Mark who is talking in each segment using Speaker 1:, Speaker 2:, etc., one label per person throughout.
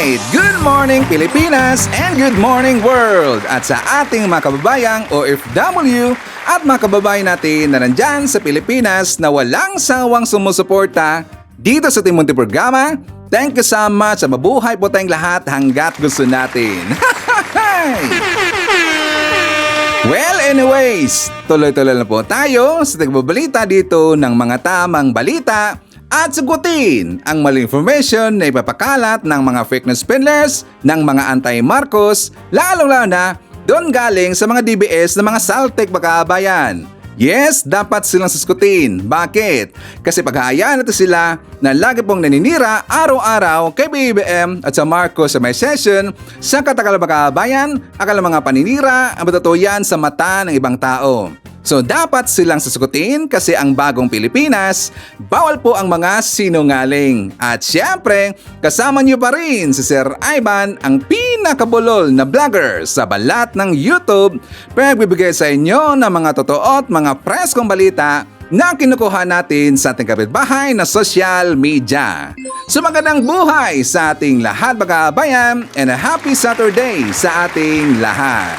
Speaker 1: Alright! Good morning Pilipinas and good morning world! At sa ating mga kababayang OFW at mga kababayan natin na nandyan sa Pilipinas na walang sawang sumusuporta dito sa ating munting programa, thank you so much at mabuhay po tayong lahat hanggat gusto natin. Well, anyways, tuloy-tuloy na po tayo sa tagbabalita dito ng mga tamang balita at sagutin ang maling information na ipapakalat ng mga fake news peddlers ng mga anti-Marcos, lalong-lalo na doon galing sa mga DBS na mga saltek bakabayan. Yes, dapat silang saskutin. Bakit? Kasi paghahayaan natin sila na lagi pong naninira araw-araw kay BBM at sa Marcos sa may session sa katakal bakabayan, akala mga paninira ang matotoo yan sa mata ng ibang tao. So dapat silang sasagutin kasi ang bagong Pilipinas, bawal po ang mga sinungaling. At syempre, kasama niyo pa rin si Sir Ivan, ang pinakabulol na vlogger sa balat ng YouTube, pagbibigay sa inyo ng mga totoo at mga preskong balita na kinukuha natin sa ating kapitbahay na social media. So magandang buhay sa ating lahat bakabayan and a happy Saturday sa ating lahat.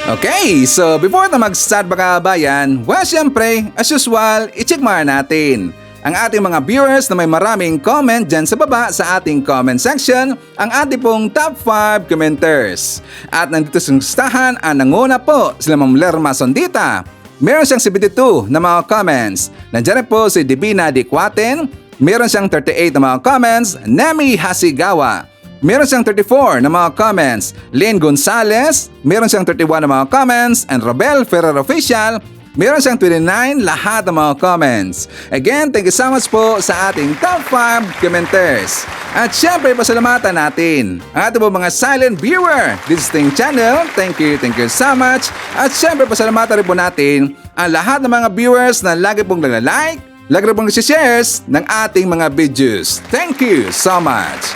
Speaker 1: Okay, so before na mag-start bakabayan, well syempre, as usual, i-check muna natin ang ating mga viewers na may maraming comment dyan sa baba sa ating comment section, ang ating pong top 5 commenters. At nandito sa listahan, ang nanguna po sila Ma'am Lerma Sondita. Meron siyang 72 na mga comments. Nandiyan rin po si Divina Dicuaten. Meron siyang 38 na mga comments. Nemi Hasigawa. Meron siyang 34 na mga comments. Lynn Gonzalez, meron siyang 31 na mga comments. And Robel Ferrer Official, meron siyang 29 lahat ng mga comments. Again, thank you so much po sa ating top 5 commenters. At syempre, pasalamatan natin ang ating mga silent viewer this thing channel. Thank you so much. At syempre, pasalamatan rin po natin ang lahat ng mga viewers na lagi pong nag-like, lagi rin pong shares ng ating mga videos. Thank you so much.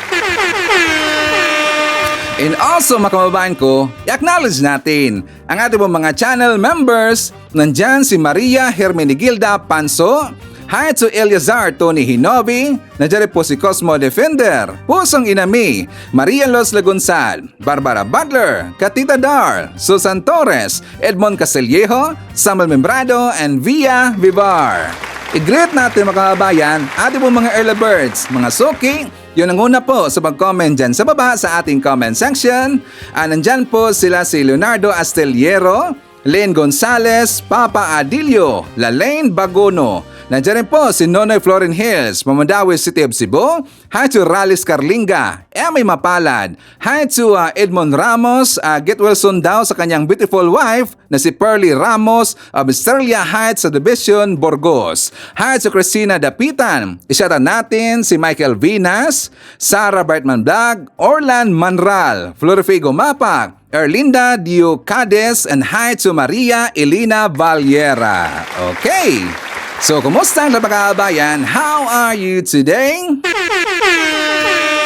Speaker 1: And also mga kababayan ko, i-acknowledge natin ang ating mga channel members. Nandyan si Maria Hermenegilda Panso, hi to Eliazar Tony Hinobi, nandiyan po si Cosmo Defender, Pusong Inami, Maria Los Lagunsal, Barbara Butler, Katita Dar, Susan Torres, Edmond Casellejo, Samuel Membrado, and Via Vivar. I-greet natin mga kababayan, ating po mga early birds, mga suki. Yun ang una po sa pag-comment dyan sa baba sa ating comment section. Nandyan po sila si Leonardo Asteliero, Len Gonzalez, Papa Adilio, Lalaine Bagono. Nandiyan rin po si Nonoy Florin Hills, Mamandawi City of Cebu. Hi to Ralis Carlinga, Emmy Mapalad. Hi to Edmond Ramos, get well soon daw sa kanyang beautiful wife na si Pearly Ramos of Estrella Heights Subdivision, Burgos. Hi to Christina Dapitan. Isyata natin si Michael Vinas, Sarah Brightman Vlog, Orlan Manral, Florifigo Mapak, Erlinda Diocades, and hi to Maria Elena Valera. Okay. So, kumusta ang labagabayan? How are you today?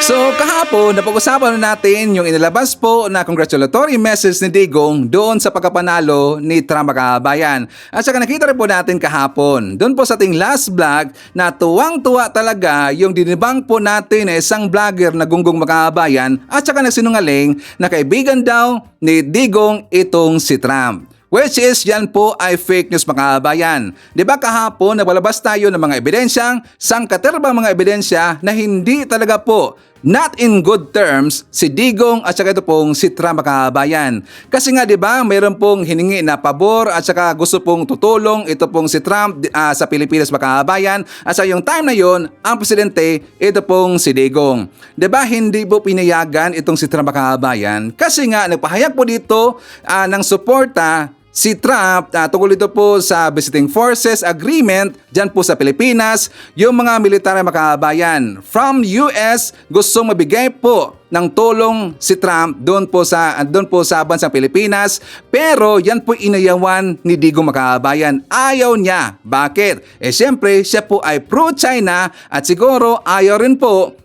Speaker 1: So, kahapon, napag-usapan natin yung inilabas po na congratulatory message ni Digong doon sa pagkapanalo ni Trump Makabayan. At saka nakita rin po natin kahapon, doon po sa ating last vlog, na tuwang-tuwa talaga yung dinibang po natin na isang vlogger na Gunggong Makabayan at saka nagsinungaling na kaibigan daw ni Digong itong si Trump. Which is yan po ay fake news mga kababayan. Diba kahapon nagbalabas tayo ng mga ebidensyang sangkaterbang mga ebidensya na hindi talaga po not in good terms si Digong at saka ito pong si Trump mga kababayan. Kasi nga diba mayroon pong hiningi na pabor at saka gusto pong tutulong ito pong si Trump sa Pilipinas mga kababayan. At sa yung time na yon ang presidente ito pong si Digong. Diba hindi po pinayagan itong si Trump mga kababayan kasi nga nagpahayag po dito ng suporta si Trump tungkol ito po sa Visiting Forces Agreement dyan po sa Pilipinas, yung mga militar na makabayan from US gustong mabigay po ng tulong si Trump doon po sa bansang Pilipinas, pero yan po inayawan ni Digong Makabayan. Ayaw niya. Bakit? Siyempre siya po ay pro-China at siguro ayaw rin po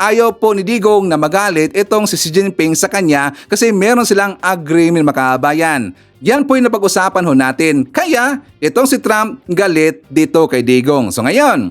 Speaker 1: ayaw po ni Digong na magalit itong si Xi Jinping sa kanya kasi meron silang agreement makabayan. Yan po yung napag-usapan ho natin. Kaya itong si Trump galit dito kay Digong. So ngayon,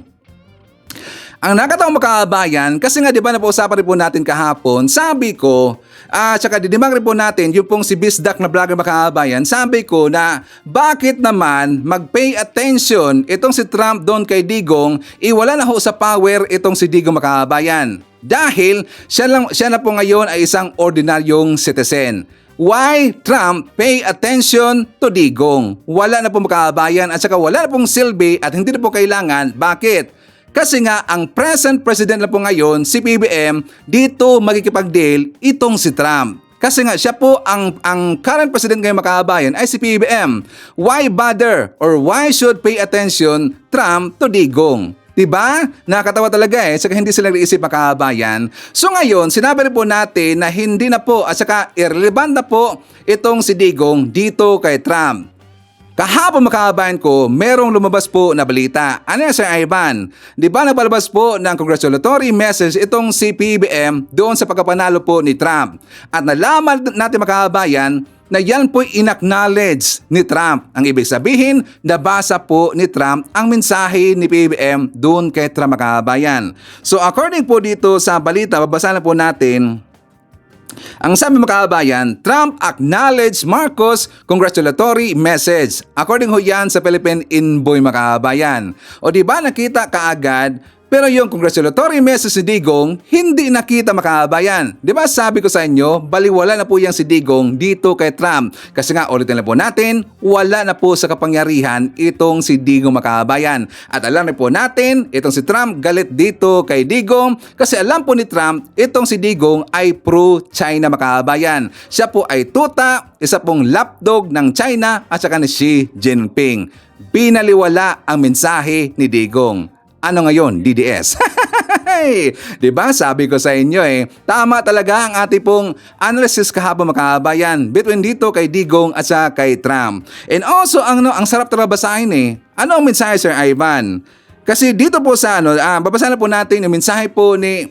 Speaker 1: Ang nakatawang makabayan, kasi nga di ba napausapan rin po natin kahapon, sabi ko, tsaka didimang rin po natin, yung pong si Bisdak na vlogger makabayan, sabi ko na bakit naman mag-pay attention itong si Trump doon kay Digong, iwala na ho sa power itong si Digong makabayan. Dahil siya na po ngayon ay isang ordinaryong citizen. Why Trump pay attention to Digong? Wala na po makabayan at saka wala na pong silbi at hindi na po kailangan. Bakit? Kasi nga ang present president na po ngayon, si PBM, dito magkikipag-deal itong si Trump. Kasi nga siya po ang current president ngayong makabayan ay si PBM. Why bother or why should pay attention Trump to Digong? Diba? Nakakatawa talaga saka hindi sila naisip makabayan. So ngayon, sinabi rin po natin na hindi na po at saka irrelevant na po itong si Digong dito kay Trump. Kahapon makabayan ko, merong lumabas po na balita. Ano yan, Sir Ivan? Di ba nagpalabas po ng congratulatory message itong si PBM doon sa pagkapanalo po ni Trump? At nalaman natin makabayan na yan po'y inacknowledge ni Trump. Ang ibig sabihin, nabasa po ni Trump ang mensahe ni PBM doon kay Trump makabayan. So according po dito sa balita, babasahin na po natin. Ang sabi makabayan, Trump acknowledged Marcos congratulatory message. According ho yan sa Philippine Invoice makabayan. O di ba nakita kaagad, pero yung congratulatory message si Digong, hindi nakita makabayan. Di ba sabi ko sa inyo, baliwala na po yang si Digong dito kay Trump. Kasi nga ulitin na po natin, wala na po sa kapangyarihan itong si Digong makabayan. At alam na po natin, itong si Trump galit dito kay Digong kasi alam po ni Trump, itong si Digong ay pro-China makabayan. Siya po ay tuta, isa pong lapdog ng China at saka ni Xi Jinping. Binaliwala ang mensahe ni Digong. Ano ngayon, DDS? Diba sabi ko sa inyo tama talaga ang ating pong analysis kahapon makabayan between dito kay Digong at sa kay Trump. And also, ang sarap talaga basahin Ano ang mensahe, Sir Ivan? Kasi dito po sa babasahin na po natin yung mensahe po ni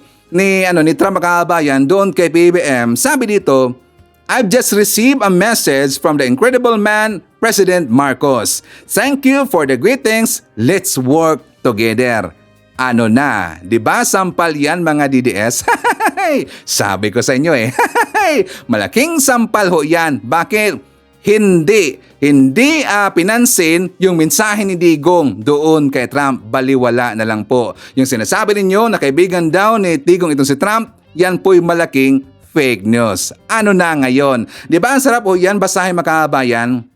Speaker 1: Trump makabayan doon kay PBM. Sabi dito, I've just received a message from the incredible man, President Marcos. Thank you for the greetings. Let's work together. Ano na, 'di ba sampal 'yan mga DDS? Sabi ko sa inyo malaking sampal ho 'yan. Bakit? Hindi pinansin yung mensahe ni Digong doon kay Trump. Baliwala na lang po. Yung sinasabi ninyo na kaibigan daw ni Digong itong si Trump, yan po'y malaking fake news. Ano na ngayon? 'Di ba ang sarap ho 'yan basahin makabayan?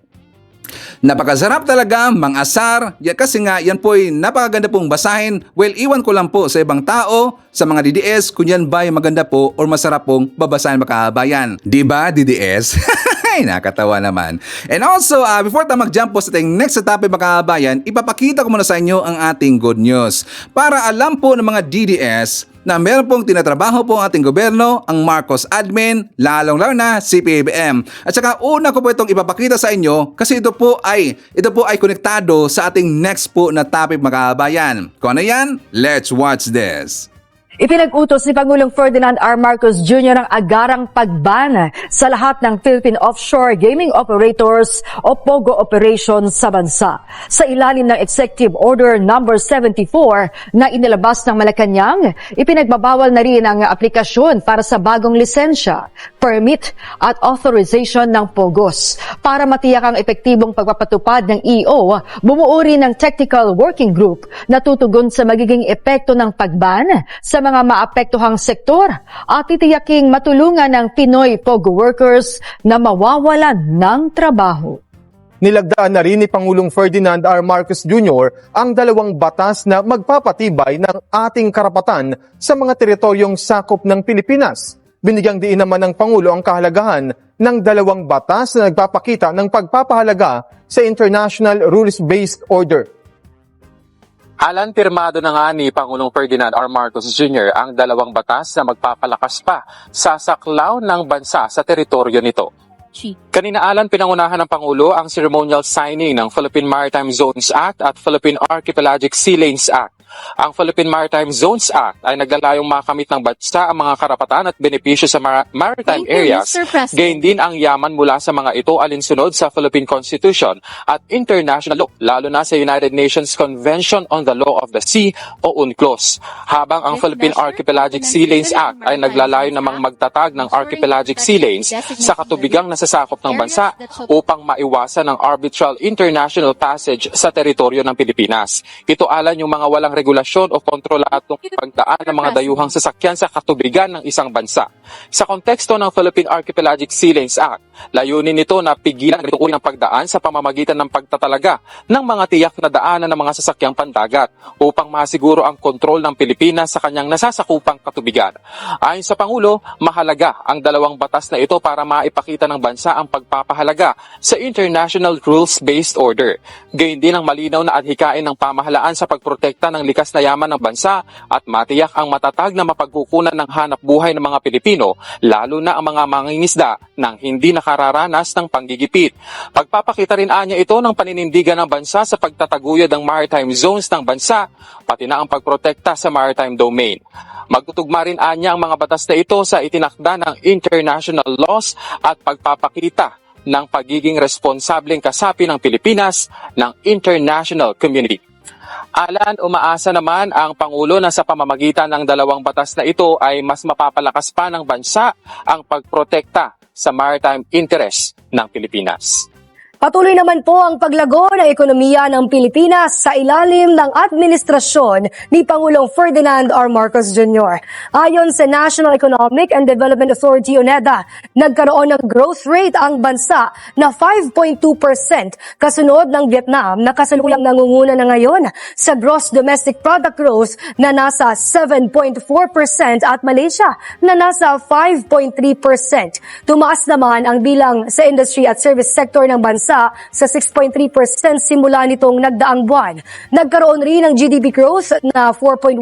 Speaker 1: Napakasarap talaga, mang-asar, kasi nga yan po'y napakaganda pong basahin. Well, iwan ko lang po sa ibang tao, sa mga DDS, kung yan ba'y maganda po or masarap pong babasahin makabayan. Diba, DDS? Nakatawa naman. And also, before tayo mag-jump po sa ating next topic makabayan, ipapakita ko muna sa inyo ang ating good news. Para alam po ng mga DDS na meron pong tinatrabaho po ang ating gobyerno, ang Marcos admin, lalong-lalo na si PBM. At saka una ko po itong ipapakita sa inyo kasi ito po ay konektado sa ating next po na topic makabayan. Kung ano yan, let's watch this.
Speaker 2: Ipinag-utos ni Pangulong Ferdinand R. Marcos Jr. ang agarang pagban sa lahat ng Philippine Offshore Gaming Operators o POGO operations sa bansa. Sa ilalim ng Executive Order No. 74 na inilabas ng Malacanang, ipinagbabawal na rin ang aplikasyon para sa bagong lisensya, permit at authorization ng POGOs. Para matiyak ang epektibong pagpapatupad ng EO, bumuo rin ng Technical Working Group na tutugon sa magiging epekto ng pagban sa mga maapektuhang sektor at titiyaking matulungan ng Pinoy POGO workers na mawawalan ng trabaho.
Speaker 3: Nilagdaan na rin ni Pangulong Ferdinand R. Marcos Jr. ang dalawang batas na magpapatibay ng ating karapatan sa mga teritoryong sakop ng Pilipinas. Binigyang diin naman ng Pangulo ang kahalagahan ng dalawang batas na nagpapakita ng pagpapahalaga sa International Rules-Based Order.
Speaker 4: Alan, pirmado na nga ni Pangulong Ferdinand R. Marcos Jr. ang dalawang batas na magpapalakas pa sa saklaw ng bansa sa teritoryo nito. Kanina, Alan, pinangunahan ng Pangulo ang ceremonial signing ng Philippine Maritime Zones Act at Philippine Archipelagic Sea Lanes Act. Ang Philippine Maritime Zones Act ay naglalayong makamit ng bansa ang mga karapatan at benepisyo sa maritime
Speaker 5: Thank you,
Speaker 4: areas.
Speaker 5: Mr. President.
Speaker 4: Gayon din ang yaman mula sa mga ito alinsunod sa Philippine Constitution at international law, lalo na sa United Nations Convention on the Law of the Sea o UNCLOS. Habang ang
Speaker 5: This
Speaker 4: Philippine
Speaker 5: measure
Speaker 4: Archipelagic Sea Lanes Act ay naglalayong namang magtatag ng archipelagic sea lanes sa katubigang nasasakop ng bansa upang maiwasan ang arbitral international passage sa teritoryo ng Pilipinas. Ito alan yung mga walang regulasyon o kontroladong pagdaan ng mga dayuhang sasakyan sa katubigan ng isang bansa. Sa konteksto ng Philippine Archipelagic Sea Lanes Act, layunin nito na pigilan ang uri ng pagdaan sa pamamagitan ng pagtatalaga ng mga tiyak na daanan ng mga sasakyang pandagat upang masiguro ang kontrol ng Pilipinas sa kanyang nasasakupang katubigan. Ayon sa Pangulo, mahalaga ang dalawang batas na ito para maipakita ng bansa ang pagpapahalaga sa International Rules-Based Order. Gayon din ang malinaw na adhikain ng pamahalaan sa pagprotekta ng likas na yaman ng bansa at matiyak ang matatag na mapagkukunan ng hanap buhay ng mga Pilipino, lalo na ang mga mangingisda nang hindi nakararanas ng panggigipit. Pagpapakita rin anya ito ng paninindigan ng bansa sa pagtataguyod ng maritime zones ng bansa, pati na ang pagprotekta sa maritime domain. Magtutugma rin anya ang mga batas na ito sa itinakda ng international laws at pagpapakita ng pagiging responsableng kasapi ng Pilipinas ng international community. Alan, umaasa naman ang Pangulo na sa pamamagitan ng dalawang batas na ito ay mas mapapalakas pa ng bansa ang pagprotekta sa maritime interests ng Pilipinas.
Speaker 2: Patuloy naman po ang paglago ng ekonomiya ng Pilipinas sa ilalim ng administrasyon ni Pangulong Ferdinand R. Marcos Jr. Ayon sa National Economic and Development Authority o NEDA, nagkaroon ng growth rate ang bansa na 5.2% kasunod ng Vietnam na kasalukuyang nangunguna na ngayon sa gross domestic product growth na nasa 7.4% at Malaysia na nasa 5.3%. Tumaas naman ang bilang sa industry at service sector ng bansa sa 6.3% simula nitong nagdaang buwan. Nagkaroon rin ng GDP growth na 4.1%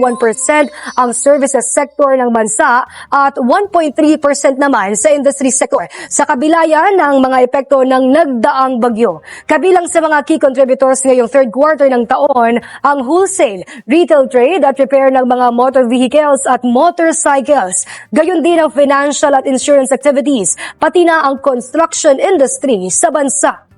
Speaker 2: ang services sector ng bansa at 1.3% naman sa industry sector. Sa kabila yan ng mga epekto ng nagdaang bagyo. Kabilang sa mga key contributors ngayong third quarter ng taon, ang wholesale, retail trade at repair ng mga motor vehicles at motorcycles. Gayon din ang financial at insurance activities, pati na ang construction industry sa bansa.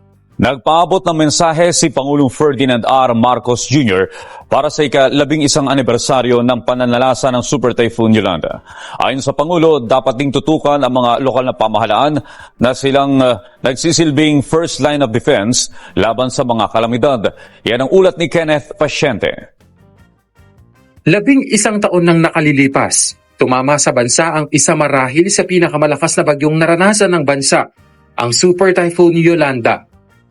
Speaker 6: Nagpaabot ng mensahe si Pangulong Ferdinand R. Marcos Jr. para sa ika-11 anibersaryo ng pananalasa ng Super Typhoon Yolanda. Ayon sa Pangulo, dapat ding tutukan ang mga lokal na pamahalaan na silang nagsisilbing first line of defense laban sa mga kalamidad. Yan ang ulat ni Kenneth Pasyente.
Speaker 4: 11 taon nang nakalilipas, tumama sa bansa ang isa marahil sa pinakamalakas na bagyong naranasan ng bansa, ang Super Typhoon Yolanda.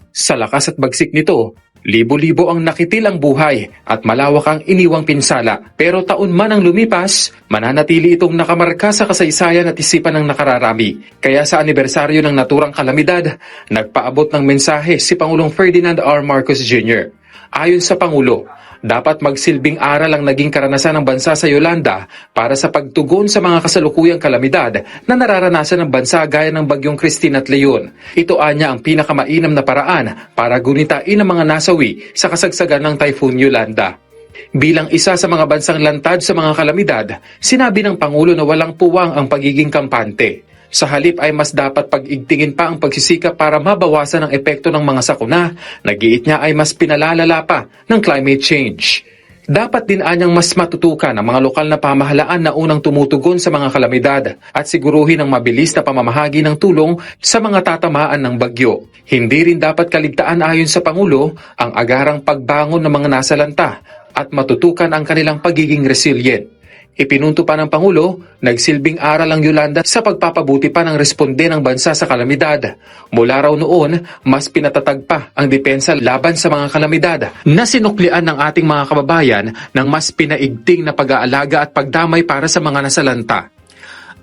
Speaker 4: Sa lakas at bagsik nito, libo-libo ang nakitilang buhay at malawak ang iniwang pinsala. Pero taon man ang lumipas, mananatili itong nakamarka sa kasaysayan at isipan ng nakararami. Kaya sa anibersaryo ng naturang kalamidad, nagpaabot ng mensahe si Pangulong Ferdinand R. Marcos Jr. Ayon sa Pangulo, dapat magsilbing aral ang naging karanasan ng bansa sa Yolanda para sa pagtugon sa mga kasalukuyang kalamidad na nararanasan ng bansa gaya ng bagyong Christine at Leon. Ito anya ang pinakamainam na paraan para gunitain ang mga nasawi sa kasagsagan ng Typhoon Yolanda. Bilang isa sa mga bansang lantad sa mga kalamidad, sinabi ng Pangulo na walang puwang ang pagiging kampante. Sa halip ay mas dapat pag-igtingin pa ang pagsisikap para mabawasan ang epekto ng mga sakuna, nagiit niya ay mas pinalalala pa ng climate change. Dapat din anyang mas matutukan ang mga lokal na pamahalaan na unang tumutugon sa mga kalamidad at siguruhin ang mabilis na pamamahagi ng tulong sa mga tatamaan ng bagyo. Hindi rin dapat kaligtaan ayon sa Pangulo ang agarang pagbangon ng mga nasalanta at matutukan ang kanilang pagiging resilient. Ipinunto pa ng Pangulo, nagsilbing aral ang Yolanda sa pagpapabuti pa ng responde ng bansa sa kalamidad. Mula raw noon, mas pinatatag pa ang depensa laban sa mga kalamidad na sinuklian ng ating mga kababayan ng mas pinaigting na pag-aalaga at pagdamay para sa mga nasalanta.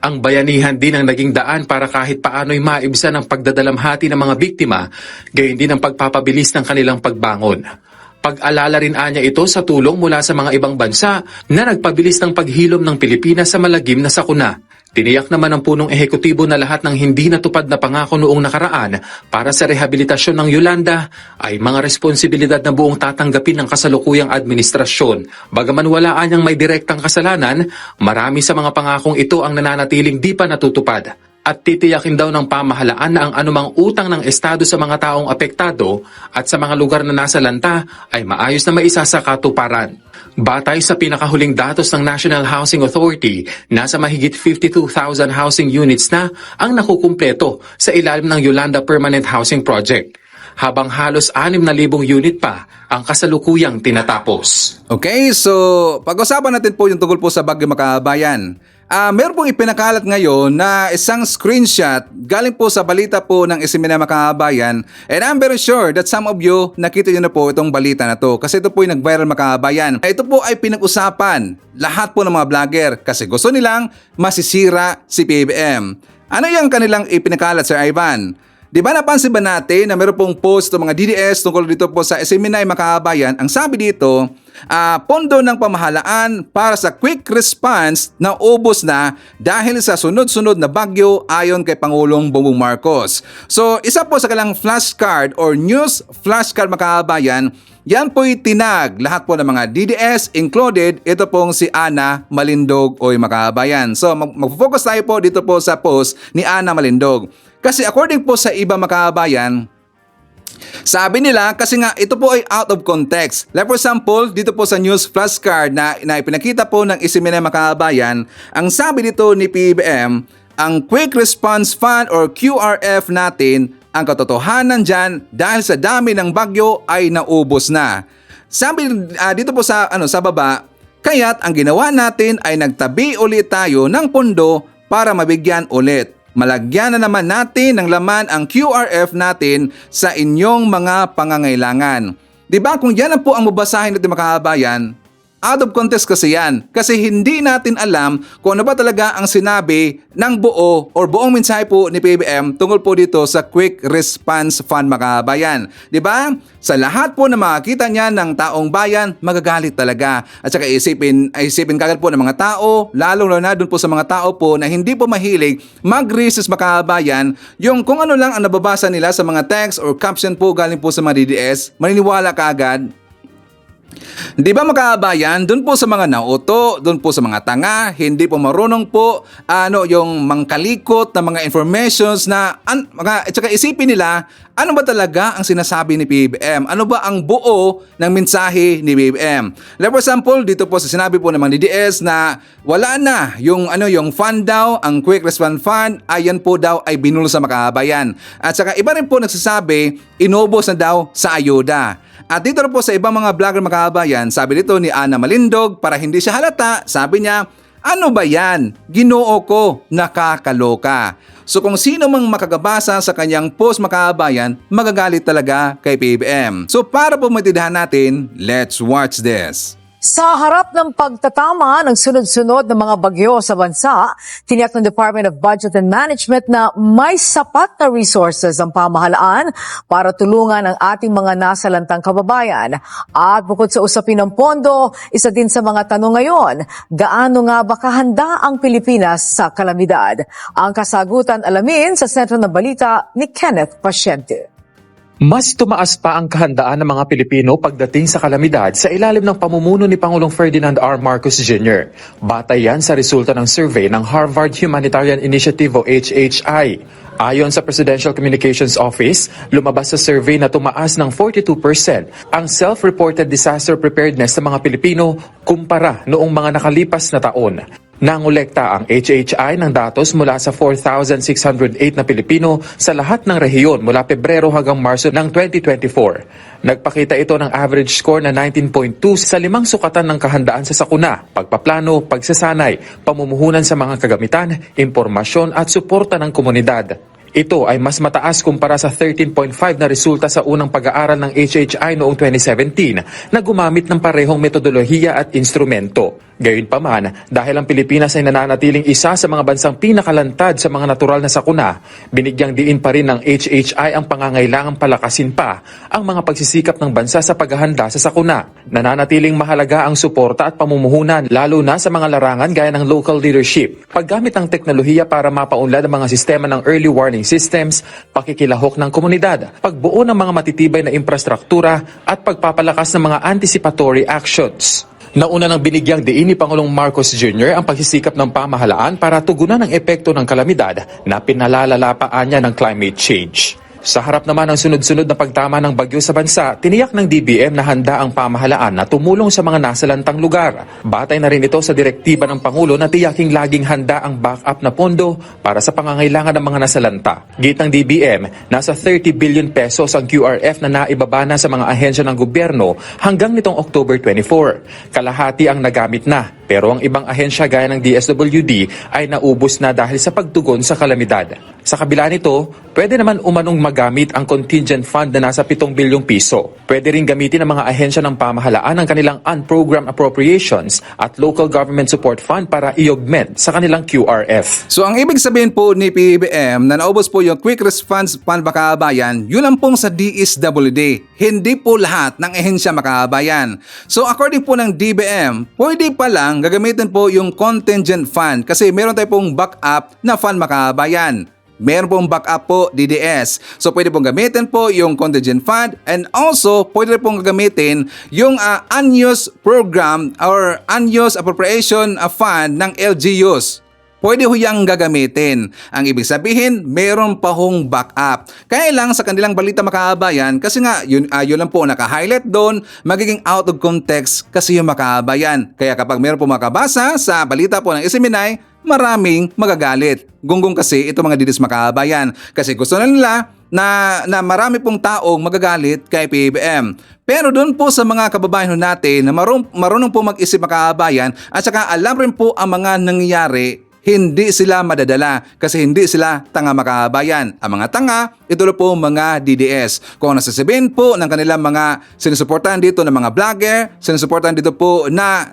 Speaker 4: Ang bayanihan din ang naging daan para kahit paano'y maibsan ang pagdadalamhati ng mga biktima, gayon din ang pagpapabilis ng kanilang pagbangon. Pag-alala rin anya ito sa tulong mula sa mga ibang bansa na nagpabilis ng paghilom ng Pilipinas sa malagim na sakuna. Tiniyak naman ng punong ehekutibo na lahat ng hindi natupad na pangako noong nakaraan para sa rehabilitasyon ng Yolanda ay mga responsibilidad na buong tatanggapin ng kasalukuyang administrasyon. Bagaman wala anyang may direktang kasalanan, marami sa mga pangakong ito ang nananatiling di pa natutupad. At titiyakin daw ng pamahalaan na ang anumang utang ng Estado sa mga taong apektado at sa mga lugar na nasa lanta ay maayos na maisa sa katuparan. Batay sa pinakahuling datos ng National Housing Authority, nasa mahigit 52,000 housing units na ang nakukumpleto sa ilalim ng Yolanda Permanent Housing Project, habang halos 6,000 unit pa ang kasalukuyang tinatapos.
Speaker 1: Okay, so pag-usapan natin po yung tungkol po sa Bagyo Makabayan. Meron pong ipinakalat ngayon na isang screenshot galing po sa balita po ng Isimenay Makabayan, and I'm very sure that some of you nakita nyo na po itong balita na to kasi ito po yung nag-viral Makabayan. Ito po ay pinag-usapan lahat po ng mga vlogger kasi gusto nilang masisira si PBBM. Ano yung kanilang ipinakalat, Sir Ivan? Di ba napansin ba natin na meron pong post ng mga DDS tungkol dito po sa Isimenay Makabayan? Ang sabi dito, pondo ng pamahalaan para sa quick response na ubos na dahil sa sunod-sunod na bagyo ayon kay Pangulong Bongbong Marcos. So isa po sa kanilang flashcard or news flashcard Makabayan, yan po'y tinag lahat po ng mga DDS included ito pong si Ana Malindog o Makabayan. So mag-focus tayo po dito po sa post ni Ana Malindog. Kasi according po sa iba Makabayan, sabi nila kasi nga ito po ay out of context. Like for example, dito po sa news flashcard na ipinakita po ng Isimenay Makabayan, ang sabi dito ni PBBM, ang Quick Response Fund or QRF natin, ang katotohanan dyan dahil sa dami ng bagyo ay naubos na. Sabi dito po sa baba, kaya't ang ginawa natin ay nagtabi ulit tayo ng pondo para mabigyan ulit. Malagyan na naman natin ng laman ang QRF natin sa inyong mga pangangailangan. Diba kung yan po ang mabasahin natin Makabayan, out of context kasi yan. Kasi hindi natin alam kung ano ba talaga ang sinabi ng buo or buong mensahe po ni PBBM tungkol po dito sa Quick Response Fund Makabayan. Diba? Sa lahat po na makakita niya ng taong bayan, magagalit talaga. At saka isipin kagad po ng mga tao, lalo na dun po sa mga tao po na hindi po mahilig mag-resist Makabayan, yung kung ano lang ang nababasa nila sa mga text or caption po galing po sa mga DDS, maniniwala ka agad. Di ba Makabayan, doon po sa mga nauto, doon po sa mga tanga, hindi po marunong po yung mangkalikot na mga informations na at saka isipin nila ano ba talaga ang sinasabi ni PBBM? Ano ba ang buo ng mensahe ni PBBM? Like for example, dito po sa sinabi po ng mga DDS na wala na yung fund daw, ang Quick Response Fund, ayan po daw ay binulo sa Makabayan. At saka iba rin po nagsasabi, inubos na daw sa ayuda. At dito po sa ibang mga vlogger Makabayan, sabi dito ni Ana Malindog, para hindi siya halata, sabi niya, ano ba yan? Ginoo ko, nakakaloka. So kung sino mang makakabasa sa kanyang post Makabayan, magagalit talaga kay PBBM. So para po maintindihan natin, let's watch this.
Speaker 2: Sa harap ng pagtatama ng sunod-sunod na mga bagyo sa bansa, tiniyak ng Department of Budget and Management na may sapat na resources ang pamahalaan para tulungan ang ating mga nasalantang kababayan. At bukod sa usapin ng pondo, isa din sa mga tanong ngayon, gaano nga ba kahanda ang Pilipinas sa kalamidad? Ang kasagutan alamin sa sentro ng balita ni Kenneth Pasyente.
Speaker 4: Mas tumaas pa ang kahandaan ng mga Pilipino pagdating sa kalamidad sa ilalim ng pamumuno ni Pangulong Ferdinand R. Marcos Jr. Batay yan sa resulta ng survey ng Harvard Humanitarian Initiative o HHI. Ayon sa Presidential Communications Office, lumabas sa survey na tumaas ng 42% ang self-reported disaster preparedness ng mga Pilipino kumpara noong mga nakalipas na taon. Nangolekta ang HHI ng datos mula sa 4,608 na Pilipino sa lahat ng rehiyon mula Pebrero hanggang Marso ng 2024. Nagpakita ito ng average score na 19.2 sa 5 sukatan ng kahandaan sa sakuna, pagpaplano, pagsasanay, pamumuhunan sa mga kagamitan, impormasyon at suporta ng komunidad. Ito ay mas mataas kumpara sa 13.5 na resulta sa unang pag-aaral ng HHI noong 2017 na gumamit ng parehong metodolohiya at instrumento. Gayunpaman, dahil ang Pilipinas ay nananatiling isa sa mga bansang pinakalantad sa mga natural na sakuna, binigyang diin pa rin ng HHI ang pangangailangang palakasin pa ang mga pagsisikap ng bansa sa paghahanda sa sakuna. Nananatiling mahalaga ang suporta at pamumuhunan lalo na sa mga larangan gaya ng local leadership, paggamit ng teknolohiya para mapaunlad ang mga sistema ng early warning systems, pakikilahok ng komunidad, pagbuo ng mga matitibay na infrastruktura at pagpapalakas ng mga anticipatory actions. Nauna nang binigyang diin ni Pangulong Marcos Jr. ang pagsisikap ng pamahalaan para tugunan ang epekto ng kalamidad na pinalalalapaan niya ng climate change. Sa harap naman ng sunod-sunod na pagtama ng bagyo sa bansa, tiniyak ng DBM na handa ang pamahalaan na tumulong sa mga nasalantang lugar. Batay na rin ito sa direktiba ng Pangulo na tiyaking laging handa ang backup na pondo para sa pangangailangan ng mga nasalanta. Gitang DBM, nasa 30 billion pesos ang QRF na naibaba na sa mga ahensya ng gobyerno hanggang nitong October 24. Kalahati ang nagamit na, pero ang ibang ahensya gaya ng DSWD ay naubos na dahil sa pagtugon sa kalamidad. Sa kabila nito, pwede naman umanong magamit ang contingent fund na nasa 7 bilyong piso. Pwede rin gamitin ng mga ahensya ng pamahalaan ang kanilang unprogrammed appropriations at local government support fund para i-augment sa kanilang QRF.
Speaker 1: So ang ibig sabihin po ni PBBM na naubos po yung Quick Response Fund Makabayan, yun lang pong sa DSWD. Hindi po lahat ng ehensya Makabayan. So according po ng DBM, pwede pa lang gagamitin po yung contingent fund kasi meron tayo pong backup na fund Makabayan. Meron pong backup po DDS. So pwede pong gamitin po yung contingent fund and also pwede pong gamitin yung unused program or unused appropriation fund ng LGUs. Pwede ho yang gagamitin. Ang ibig sabihin, meron pa hong backup. Kaya lang sa kanilang balita Makabayan, kasi nga yun lang po naka-highlight doon, magiging out of context kasi yung Makabayan. Kaya kapag meron po makabasa sa balita po ng SMNI, maraming magagalit. Gunggong kasi itong mga didis Makabayan. Kasi gusto na nila na marami pong taong magagalit kay PBBM. Pero doon po sa mga kababayan natin na marunong po mag-isip Makabayan at saka alam rin po ang mga nangyayari, hindi sila madadala kasi hindi sila tanga Makabayan. Ang mga tanga, ito po mga DDS. Kung nasasabihin po ng kanilang mga sinusuportahan dito ng mga vlogger, sinusuportahan dito po na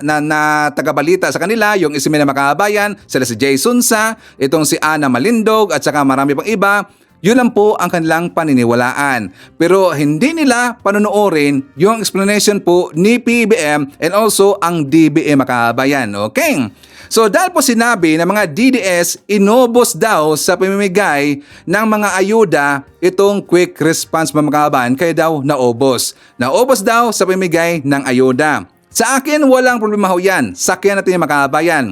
Speaker 1: tagabalita sa kanila, yung Isimena Makabayan, sila si Jay Sunsa, itong si Ana Malindog at saka marami pang iba, yun lang po ang kanilang paniniwalaan. Pero hindi nila panonoorin yung explanation po ni PBBM and also ang DBM Makabayan. Okay? So dahil po sinabi na mga DDS inubos daw sa pamimigay ng mga ayuda itong Quick Response Makabayan kaya daw naubos. Naubos daw sa pamimigay ng ayuda. Sa akin walang problema ho yan. Sakyan natin yung Makabayan.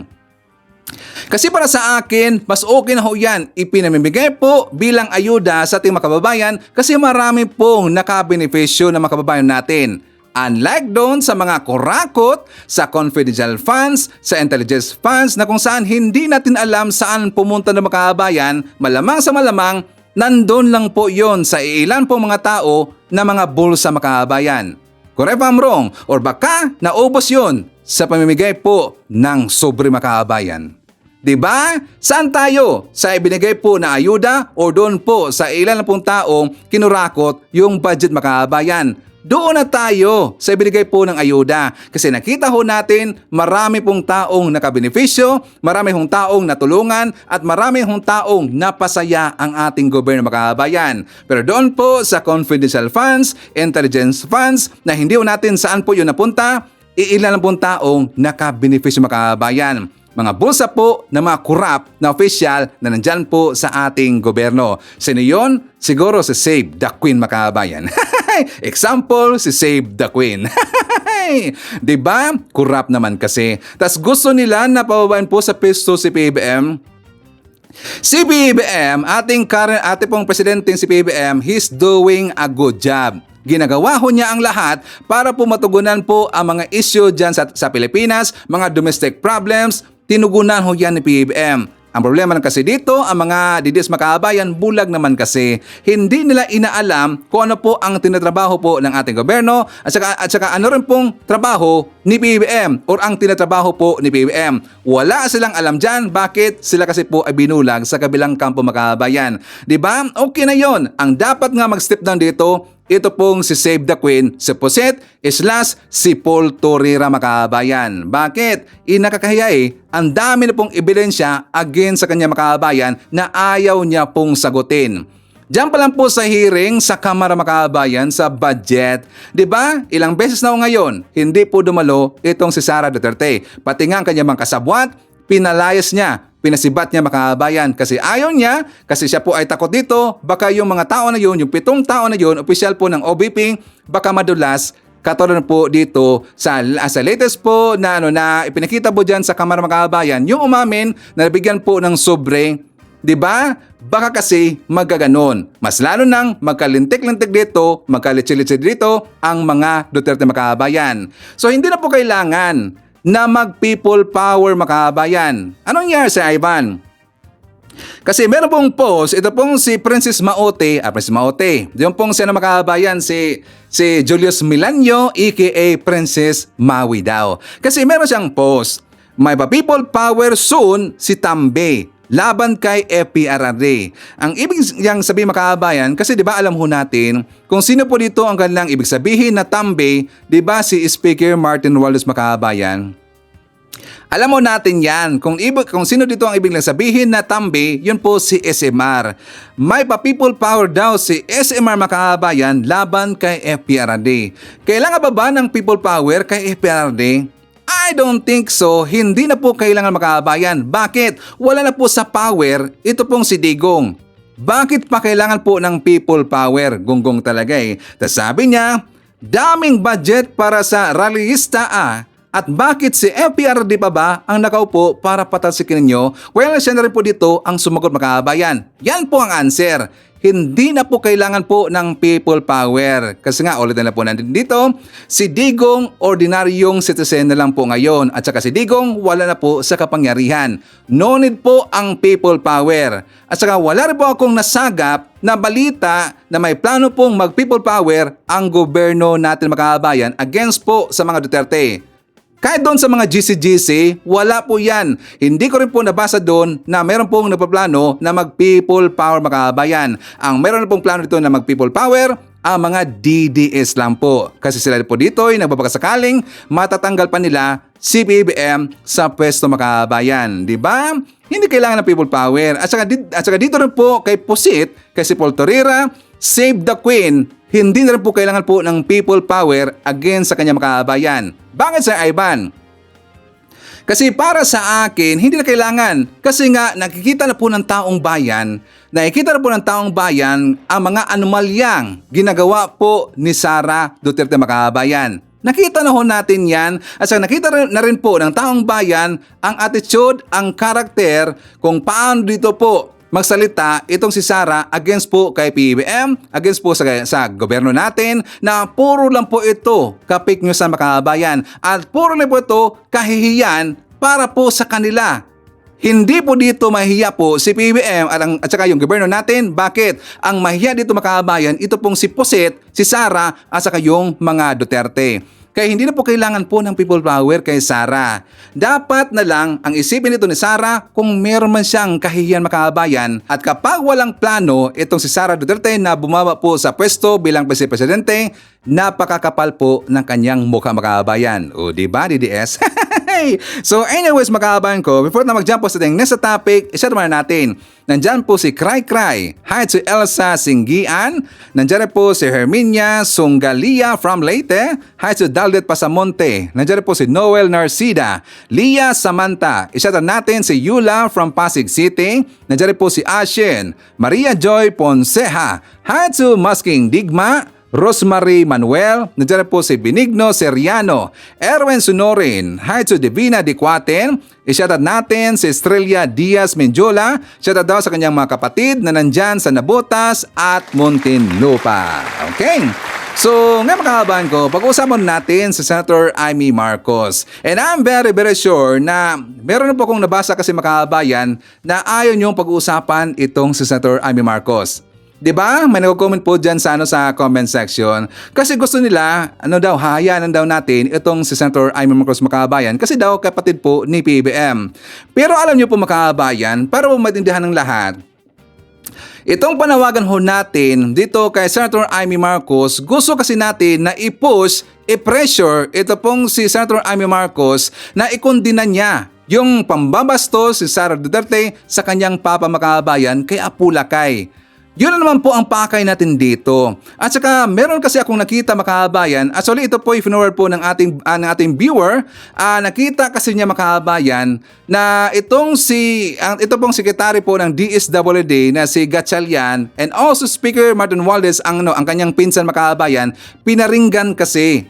Speaker 1: Kasi para sa akin, mas okay na ho yan ipinamimigay po bilang ayuda sa ating mga kababayan kasi marami pong nakabenepisyo ng mga kababayan natin. Unlike doon sa mga kurakot, sa confidential funds, sa intelligence funds na kung saan hindi natin alam saan pumunta ng mga kababayan, malamang sa malamang, nandun lang po yon sa ilan pong mga tao na mga bulsa makabayan. Correct ba I'm wrong? Or baka naubos yon sa pamimigay po ng sobre makabayan. Diba? Saan tayo? Sa ibinigay po na ayuda o doon po sa ilan pong taong kinurakot yung budget makabayan? Doon na tayo sa ibinigay po ng ayuda kasi nakita ho natin marami pong taong nakabenepisyo, marami hong taong natulungan at marami hong taong napasaya ang ating gobyerno makabayan. Pero doon po sa confidential funds, intelligence funds na hindi ho natin saan po yun napunta, iilan pong taong nakabenepisyo makabayan. Mga bulsa po ng mga kurap na official na nandyan po sa ating gobyerno. Sino yun? Siguro si Save the Queen makabayan. Example, si Save the Queen. Diba? Kurap naman kasi. Tas gusto nila na pababain po sa pesto si PBBM. Si PBBM, ating pong presidente si PBBM, he's doing a good job. Ginagawa ho niya ang lahat para po matugunan po ang mga issue dyan sa Pilipinas, mga domestic problems, tinugunan ho yan ni PBBM. Ang problema lang kasi dito, ang mga DDS makabayan, bulag naman kasi. Hindi nila inaalam kung ano po ang tinatrabaho po ng ating gobyerno at saka ano rin pong trabaho ni PBBM or ang tinatrabaho po ni PBBM. Wala silang alam dyan. Bakit? Sila kasi po ay binulag sa kabilang kampo makabayan. Diba? Okay na yon. Ang dapat nga mag-step down dito, ito pong si Save the Queen, si Poset, si Paul Torreira makabayan. Bakit? Nakakahiya ang dami na pong ebidensya against sa kanya makabayan na ayaw niya pong sagutin. Diyan pa lang po sa hearing sa Kamara Makabayan sa budget. 'Di ba? Ilang beses na ngayon, hindi po dumalo itong si Sara Duterte. Pati nga ang kanyang mga kasabwat, pinalayas niya. Pinasibat niya makabayan kasi ayaw niya, kasi siya po ay takot dito, baka yung mga tao na yun, yung 7 tao na yun, opisyal po ng OBP, baka madulas, katulad po dito sa latest po na na ipinakita po diyan sa Kamara Makabayan, yung umamin na nabigyan po ng sobre, 'di ba? Baka kasi magaganon. Mas lalo nang magkalintik-lintik dito, magkalitsi-litsi dito ang mga Duterte makabayan. So hindi na po kailangan na mag-people power makabayan. Anong nangyari sa Ivan? Kasi meron pong post, ito pong si Princess Maote, Princess Maote, yung pong sino makabayan, si Julius Milanyo, aka Princess Maui daw. Kasi meron siyang post, may pa-people power soon si Tambe, laban kay FPRRD. Ang ibig niyang sabihin makabayan, kasi di ba alam ho natin kung sino po dito ang kanilang ibig sabihin na Tambe, di ba si Speaker Martin Romualdez makabayan? Alam mo natin yan, kung sino dito ang ibig sabihin na Tambe, yun po si SMR. May pa-people power daw si SMR makabayan laban kay FPRRD. Kailangan ba ng people power kay FPRRD? I don't think so. Hindi na po kailangan makabayan. Bakit? Wala na po sa power. Ito pong si Digong. Bakit pa kailangan po ng people power? Gonggong talaga Tas sabi niya, daming budget para sa rallyista At bakit si FPRD pa ba ang nakaupo para patalsikin ninyo? Well, siya na rin po dito ang sumagot makabayan. Yan po ang answer. Hindi na po kailangan po ng people power. Kasi nga, ulit na po nandito dito, si Digong ordinaryong citizen na lang po ngayon. At saka si Digong wala na po sa kapangyarihan. No need po ang people power. At saka wala rin po akong nasagap na balita na may plano pong mag-people power ang gobyerno natin makabayan against po sa mga Duterte. Kahit doon sa mga GC-GC, wala po yan. Hindi ko rin po nabasa doon na meron pong nagpaplano na mag-people power makabayan. Ang meron na pong plano dito na mag-people power, ang mga DDS lang po. Kasi sila po dito ay nagbabakasakaling matatanggal pa nila si PBBM sa pwesto makabayan. Diba? Hindi kailangan ng people power. At saka dito rin po kay Pusit, kay si Paul Torreira, Save the Queen, hindi na rin po kailangan po ng people power against sa kanya makabayan. Bakit sa Ivan? Kasi para sa akin, hindi na kailangan. Kasi nga, nakikita na po ng taong bayan ang mga anomalyang ginagawa po ni Sara Duterte makabayan. Nakita na ho natin yan at saka nakita na rin po ng taong bayan ang attitude, ang karakter kung paano dito po magsalita itong si Sara against po kay PBBM, against po sa gobyerno natin na puro lang po ito kapik nyo sa makabayan at puro lang po ito kahihiyan para po sa kanila. Hindi po dito mahihiya po si PBBM at saka yung gobyerno natin. Bakit? Ang mahihiya dito makabayan, ito pong si Puset, si Sara at saka yung mga Duterte. Kaya hindi na po kailangan po ng people power kay Sara. Dapat na lang ang isipin nito ni Sara kung meron man siyang kahihiyan makabayan at kapag walang plano itong si Sara Duterte na bumaba po sa pwesto bilang presidente, napakakapal po ng kanyang mukha makabayan. O diba DDS? So anyways makabayan ko, before na mag-jump po sa ating next topic, isa naman natin. Nandyan po si Cry Cry. Hi to Elsa Singgian. Nandyan po si Herminia Sunggalia from Leyte. Hi to Daldet Pasamonte. Nandyan po si Noel Narcida. Lia Samantha. Isa natin si Yula from Pasig City. Nandyan po si Ashen. Maria Joy Ponceja. Hi to Masking Digma. Rosemary Manuel, nandiyan po si Benigno Seriano, Erwin Sunorin, hi to Divina Dicuaten, i-shoutout natin si Estrella Diaz Menjola, shoutout daw sa kanyang mga kapatid na nandyan sa Nabotas at Muntinlupa. Okay, So, ngayon mga kababayan ko, pag-uusapan natin si Senator Amy Marcos. And I'm very, very sure na meron na po akong nabasa kasi mga kababayan na ayaw niyong pag-uusapan itong si Senator Amy Marcos. 'Di ba? May nagko-comment po diyan sa comment section kasi gusto nila hahayaan daw natin itong si Senator Amy Marcos mga kababayan kasi daw kapatid po ni PBBM. Pero alam niyo po mga kababayan, para po maintindihan ng lahat, itong panawagan ho natin dito kay Senator Amy Marcos, gusto kasi natin na i-push, i-pressure ito pong si Senator Amy Marcos na ikondina niya yung pambabastos si Sara Duterte sa kanyang papa mga kababayan kay Apu Lakay. Yun na naman po ang pakay natin dito. At saka meron kasi akong nakita mga kababayan, actually ito po i-forward po ng ating viewer, nakita kasi niya mga kababayan na ito pong sekretary po ng DSWD na si Gatchalian and also Speaker Martin Romualdez ang kanyang pinsan mga kababayan, pinaringgan kasi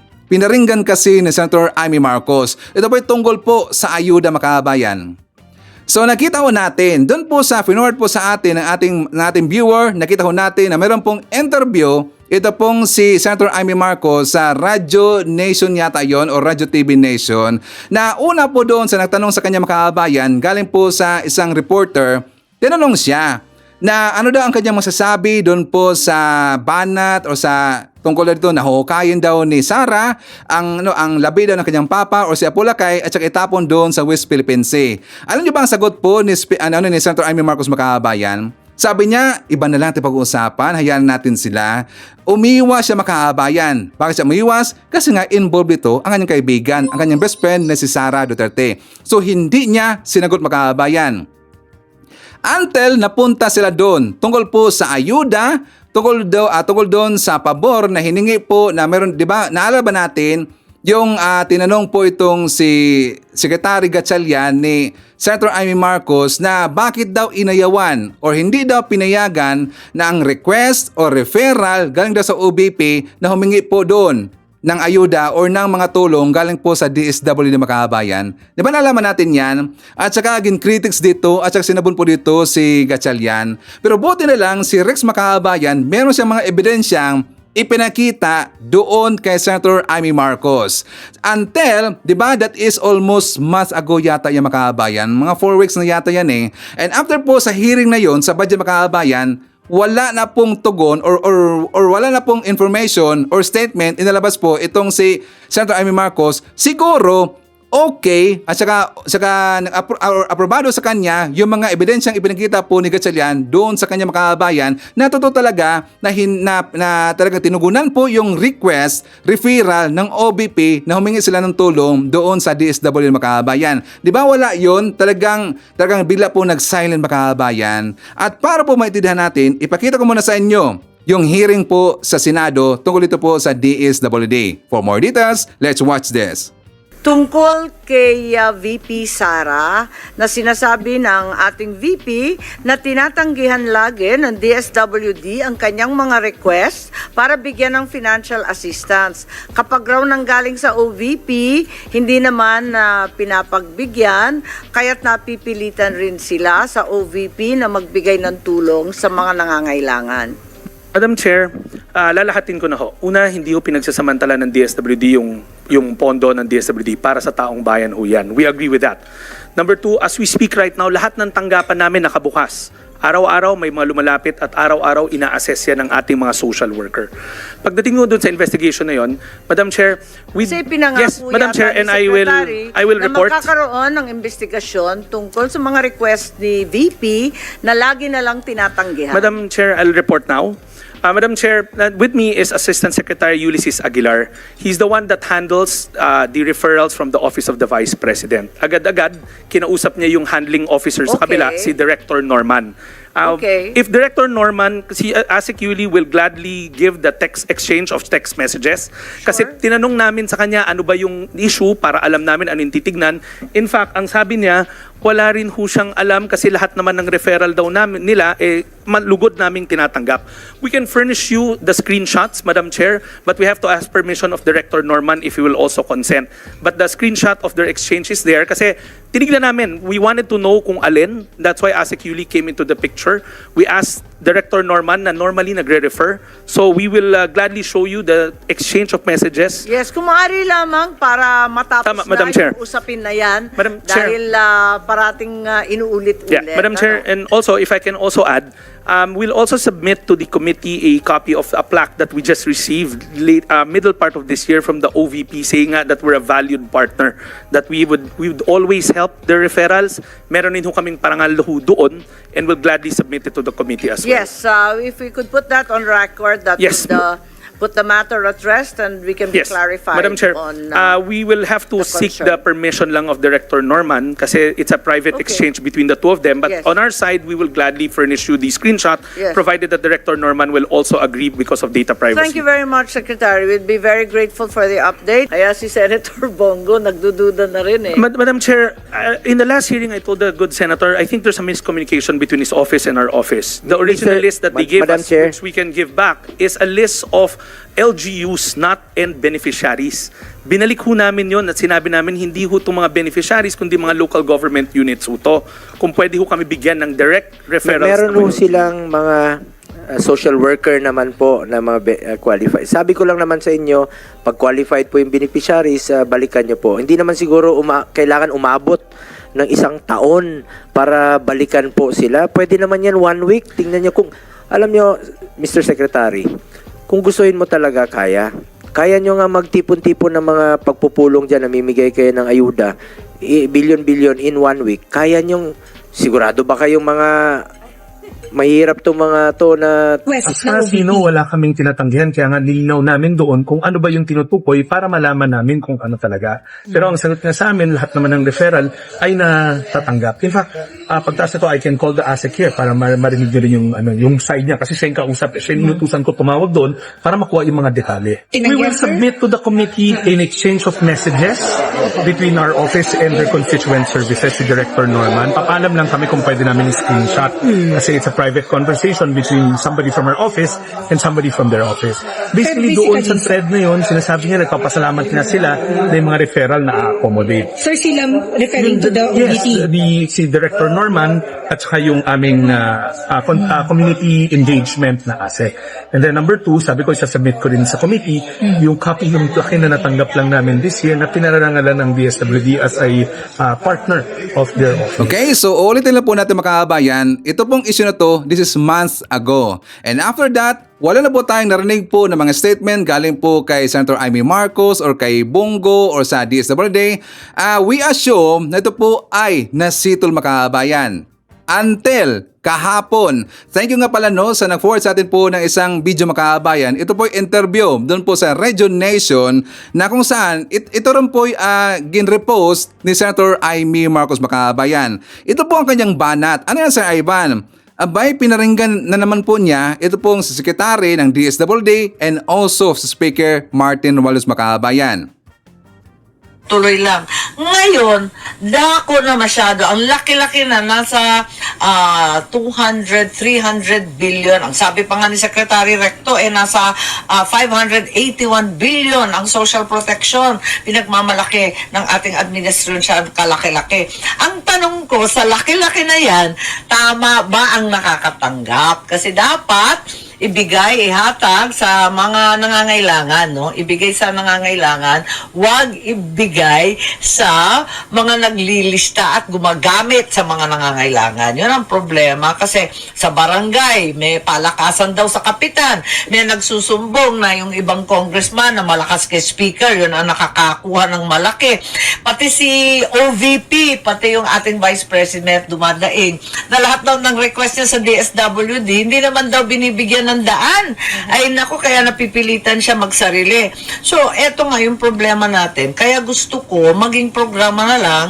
Speaker 1: ni Senator Amy Marcos. Ito po ay tungkol po sa ayuda mga kababayan. So nakita ho natin, doon po sa forward po sa atin ng ating viewer, nakita ho natin na meron pong interview, ito pong si Senator Amy Marcos sa Radyo Nation yata yon o Radyo TV Nation, na una po doon sa nagtanong sa kanya mga kababayan, galing po sa isang reporter, tinanong siya na ano daw ang kanyang masasabi doon po sa banat o sa tungkol dito na hukayin daw ni Sara ang labi daw ng kanyang papa o si Apu Lakay at saka itapon doon sa West Philippine Sea. Alam niyo ba ang sagot po ni Senator Amy Marcos mga kababayan? Sabi niya, iba na lang natin pag-uusapan, hayaan natin sila. Umiwas siya mga kababayan. Bakit siya umiwas? Kasi nga involved ito ang kanyang kaibigan, ang kanyang best friend na si Sara Duterte. So hindi niya sinagot mga kababayan. Until napunta sila doon tungkol po sa ayuda, tungkol doon sa pabor na hiningi po na meron, 'di ba? Naalala ba natin yung tinanong po itong si Secretary Gatchalian ni Senator Amy Marcos na bakit daw inayawan or hindi daw pinayagan na ang request o referral galing daw sa OBP na humingi po doon ng ayuda or ng mga tulong galing po sa DSWD na mga kababayan. Di ba nalaman natin yan? At saka aging critics dito at saka sinabon po dito si Gatchalian. Pero buti na lang si Rex Makabayan, meron siyang mga ebidensyang ipinakita doon kay Senator Amy Marcos. Until, di ba, that is almost months ago yata yung mga kababayan. Mga 4 weeks na yata yan eh. And after po sa hearing na yon sa budget mga kababayan, wala na pong tugon or wala na pong information or statement inalabas po itong si Senator Amy Marcos. Siguro okay at saka aprobado sa kanya yung mga ebidensyang ipinakita po ni Gatchalian doon sa kanya mga kababayan na totoo talaga na talagang tinugunan po yung request, referral ng OBP na humingi sila ng tulong doon sa DSWD mga kababayan. Di ba wala yun? Talagang bigla po nag-silent mga kababayan. At para po maintindihan natin, ipakita ko muna sa inyo yung hearing po sa Senado tungkol ito po sa DSWD. For more details, let's watch this.
Speaker 5: Tungkol kay VP Sara na sinasabi ng ating VP na tinatanggihan lagi ng DSWD ang kanyang mga request para bigyan ng financial assistance. Kapag raw nanggaling sa OVP, hindi naman pinapagbigyan, kaya't napipilitan rin sila sa OVP na magbigay ng tulong sa mga nangangailangan.
Speaker 7: Madam Chair, lalahatin ko na ho. Una, hindi ho pinagsasamantala ng DSWD yung pondo ng DSWD para sa taong bayan ho yan. We agree with that. Number 2, as we speak right now, lahat ng tanggapan namin nakabukas. Araw-araw may mga lumalapit at araw-araw ina-assess yan ng ating mga social worker. Pagdating mo doon sa investigation na yon, Madam Chair,
Speaker 5: Kasi pinangako
Speaker 7: yes, Madam Chair, and I will report
Speaker 5: na magkakaroon ng investigasyon tungkol sa mga request ni VP na lagi na lang tinatanggihan.
Speaker 7: Madam Chair, I'll report now. Madam Chair, with me is Assistant Secretary Ulysses Aguilar. He's the one that handles the referrals from the Office of the Vice President. Agad-agad, kinausap niya yung handling officer sa kabila, si Director Norman. If Director Norman, si ASIC Yuli will gladly give the text exchange of text messages. Kasi tinanong namin sa kanya ano ba yung issue para alam namin ano yung titignan. In fact, ang sabi niya, wala rin ho siyang alam kasi lahat naman ng referral daw nila lugod naming tinatanggap. We can furnish you the screenshots, Madam Chair, but we have to ask permission of Director Norman if he will also consent. But the screenshot of their exchange is there kasi tinignan namin, we wanted to know kung alin. That's why ASIC Yuli came into the picture. We asked Director Norman na normally nagre-refer. So we will gladly show you the exchange of messages.
Speaker 5: Yes, kung maaari lamang para matapos
Speaker 7: Tama,
Speaker 5: na
Speaker 7: Madam Chair.
Speaker 5: yung usapin na yan.
Speaker 7: Madam Chair.
Speaker 5: Dahil parating inuulit-ulit.
Speaker 7: Yeah, Madam Chair, and also if I can also add, we'll also submit to the committee a copy of a plaque that we just received middle part of this year from the OVP saying that we're a valued partner, that we would always help the referrals. Meron din ho kaming parangal ho doon, and we'll gladly submit it to the committee as well.
Speaker 5: Yes, if we could put that on record, that
Speaker 7: Yes.
Speaker 5: would put the matter at rest and we can be
Speaker 7: Yes,
Speaker 5: clarified
Speaker 7: Madam Chair,
Speaker 5: on
Speaker 7: we will have to
Speaker 5: the
Speaker 7: seek
Speaker 5: concern.
Speaker 7: the permission lang of Director Norman kasi it's a private
Speaker 5: Okay.
Speaker 7: exchange between the two of them. But
Speaker 5: Yes.
Speaker 7: on our side, we will gladly furnish you the screenshot,
Speaker 5: Yes.
Speaker 7: provided that Director Norman will also agree because of data privacy.
Speaker 5: Thank you very much, Secretary. We'd be very grateful for the update. Kaya si Senator Bongo nagdududa na rin eh.
Speaker 7: Madam Chair, in the last hearing, I told the good senator, I think there's a miscommunication between his office and our office. The original list that they gave
Speaker 8: Madam
Speaker 7: us,
Speaker 8: Chair.
Speaker 7: which we can give back, is a list of LGUs, not end beneficiaries. Binalik ho namin yon at sinabi namin hindi ho itong mga beneficiaries kundi mga local government units ho to. Kung pwede ho kami bigyan ng direct referrals.
Speaker 8: Meron
Speaker 7: naman
Speaker 8: ho silang mga social worker naman po na mga qualified. Sabi ko lang naman sa inyo, pag qualified po yung beneficiaries, balikan nyo po. Hindi naman siguro kailangan umabot ng isang taon para balikan po sila. Pwede naman yan 1 week. Tingnan nyo kung, alam nyo, Mr. Secretary, kung gustuin mo talaga, kaya nyo nga magtipon-tipon ng mga pagpupulong dyan, namimigay kayo ng ayuda, billion-billion in 1 week. Kaya nyo, sigurado ba kayong mga mahirap to mga to na
Speaker 9: As far as we know, wala kaming tinatanggihan. Kaya nga nilinaw namin doon kung ano ba yung tinutukoy para malaman namin kung ano talaga. Pero ang sagot nga sa amin, lahat naman ng referral ay natatanggap. In fact, pagtaas na to, I can call the ASEC here para marinig nyo rin yung side niya. Kasi siya yung kausap, siya yung inutusan ko tumawag doon para makuha yung mga detalye. We will submit to the committee an exchange of messages between our office and their constituent services, si Director Norman. Papaalam lang kami kung pwede namin i-screenshot. Kasi it's a private conversation between somebody from our office and somebody from their office. Basically, doon sa thread na yun, sinasabi niya, nagpapasalamat na sila na yung mga referral na accommodate.
Speaker 10: Sir, sila referring to the
Speaker 9: Yes,
Speaker 10: OVP?
Speaker 9: si Director Norman at saka yung aming community engagement na ASEC. And then number 2, sabi ko, isasubmit ko rin sa committee yung copy yung laki na natanggap lang namin this year na pinarangalan ng DSWD as a partner of their office.
Speaker 1: Okay, so ulitin lang po natin mga kabayan, ito pong issue na to, this is months ago. And after that, wala na po tayong narinig po ng mga statement galing po kay Senator Amy Marcos or kay Bongo or sa DSWD. We assume na ito po ay nasitol mga kabayan. Until kahapon. Thank you nga pala no sa nag-forward sa atin po ng isang video mga kabayan. Ito po yung interview doon po sa Region Nation na kung saan ito rin po gin-repost ni Senator Amy Marcos mga kabayan. Ito po ang kanyang banat. Ano yan Sir Ivan? Abay, pinaringgan na naman po niya ito pong si Secretary ng DSWD and also si Speaker Martin Romualdez Makabayan.
Speaker 11: Tuloy lang. Ngayon, dako na masyado. Ang laki-laki na, nasa 200, 300 billion. Ang sabi pa nga ni Secretary Recto, nasa 581 billion ang social protection. Pinagmamalaki ng ating administrasyon, kalaki-laki. Ang tanong ko, sa laki-laki na yan, tama ba ang nakakatanggap? Kasi dapat ibigay, ihatag sa mga nangangailangan, no? Ibigay sa nangangailangan, wag ibigay sa mga naglilista at gumagamit sa mga nangangailangan. Yun ang problema kasi sa barangay, may palakasan daw sa kapitan, may nagsusumbong na yung ibang congressman na malakas kay speaker, yun ang nakakakuha ng malaki. Pati si OVP, pati yung ating vice president dumadaing, na lahat daw ng request niya sa DSWD, hindi naman daw binibigyan ng daan. Ay nako, kaya napipilitan siya magsarili. So, eto nga yung problema natin. Kaya gusto ko, maging programa na lang,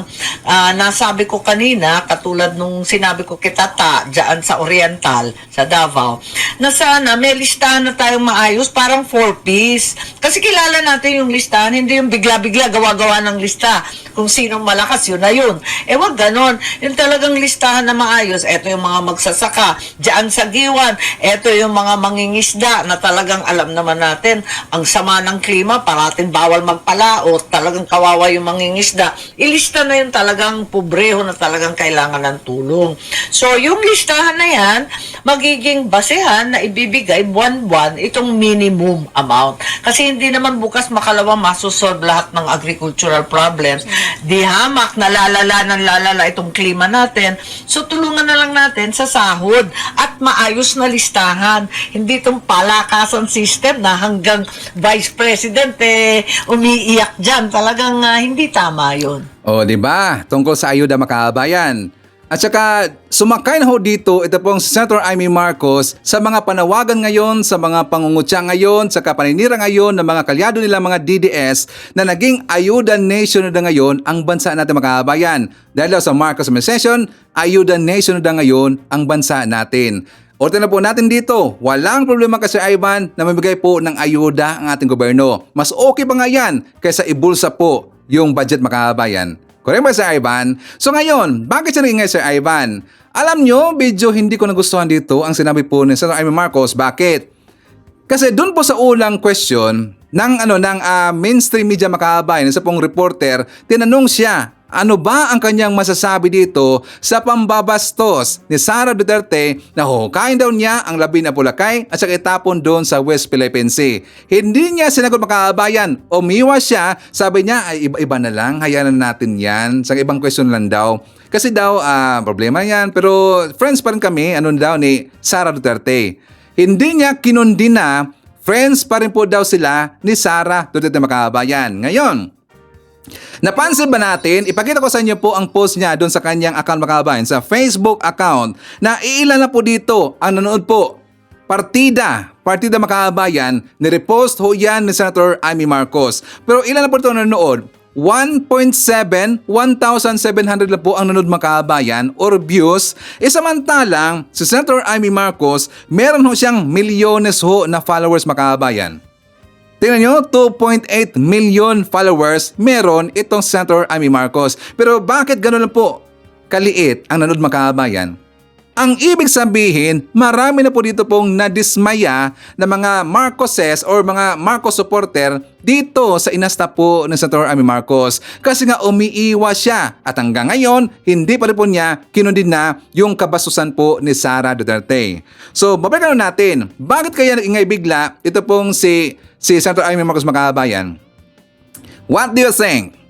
Speaker 11: nasabi ko kanina, katulad nung sinabi ko kay Tata, dyan sa Oriental, sa Davao, na sana may listahan na tayong maayos, parang 4-piece. Kasi kilala natin yung listahan, hindi yung bigla-bigla gawa-gawa ng lista. Kung sinong malakas, yun na yun. Wag ganon. Yung talagang listahan na maayos, eto yung mga magsasaka, dyan sa Giwan, eto yung mga mga mangingisda na talagang alam naman natin, ang sama ng klima, parating bawal magpalaot, talagang kawawa yung mangingisda. Ilista na yun talagang pobreho na talagang kailangan ng tulong. So, yung listahan na yan, magiging basehan na ibibigay buwan-buwan itong minimum amount. Kasi hindi naman bukas makalawa masosolve lahat ng agricultural problems. Di hamak, nalalala itong klima natin. So, tulungan na lang natin sa sahod at maayos na listahan. Hindi itong palakasan system na hanggang Vice President umiiyak dyan. Talagang hindi tama yun.
Speaker 1: O, di ba? Tungkol sa ayuda makabayan. At saka, sumakay na ho dito ito pong si Senator Amy Marcos sa mga panawagan ngayon, sa mga pangungutya ngayon, sa paninira ngayon ng mga kalyado nila mga DDS na naging ayuda nation na ngayon ang bansa natin makabayan. Dahil daw sa Marcos administration, ayuda nation na ngayon ang bansa natin. Orte na po natin dito, walang problema kasi Ivan na mamigay po ng ayuda ang ating gobyerno. Mas okay pa nga yan kaysa ibulsa po yung budget makabayan. Correct ba, Sir Ivan? So ngayon, bakit siya nagingay, Sir Ivan? Alam nyo, medyo hindi ko nagustuhan dito ang sinabi po ni Senator Amy Marcos. Bakit? Kasi doon po sa ulang question ng mainstream media makabayan, isa pong reporter, tinanong siya, ano ba ang kanyang masasabi dito sa pambabastos ni Sara Duterte na hukayin daw niya ang labi na Boracay at saka itapon doon sa West Philippine Sea. Hindi niya sinagot makabayan. Umiwas siya. Sabi niya, ay iba-iba na lang. Hayaan na natin yan. Sa ibang question lang daw. Kasi daw, problema yan. Pero friends pa rin kami, ni Sara Duterte. Hindi niya kinundi na friends pa rin po daw sila ni Sara Duterte makabayan. Ngayon, napansin ba natin, ipakita ko sa inyo po ang post niya doon sa kanyang account makabayan, sa Facebook account, na iilan na po dito ang nanood po. Partida makabayan, nirepost ho yan ni Senator Amy Marcos. Pero ilan na po ito nanood? 1.7 1,700 na po ang nanood makabayan or views. Samantalang si Senator Amy Marcos, meron ho siyang milyones ho na followers makabayan. Tingnan nyo, 2.8 million followers meron itong Senator Amy Marcos. Pero bakit gano'n lang po kaliit ang nanood makabayan? Ang ibig sabihin, marami na po dito pong nadismaya na mga Marcoses or mga Marcos supporter dito sa inasta po ng Senator Amy Marcos. Kasi nga umiiwas siya at hanggang ngayon, hindi pa rin po niya kinundin na yung kabastusan po ni Sara Duterte. So, babalikan natin, bakit kaya nag-ingay bigla ito pong si Senator Amy Marcos makabayan? What do you think?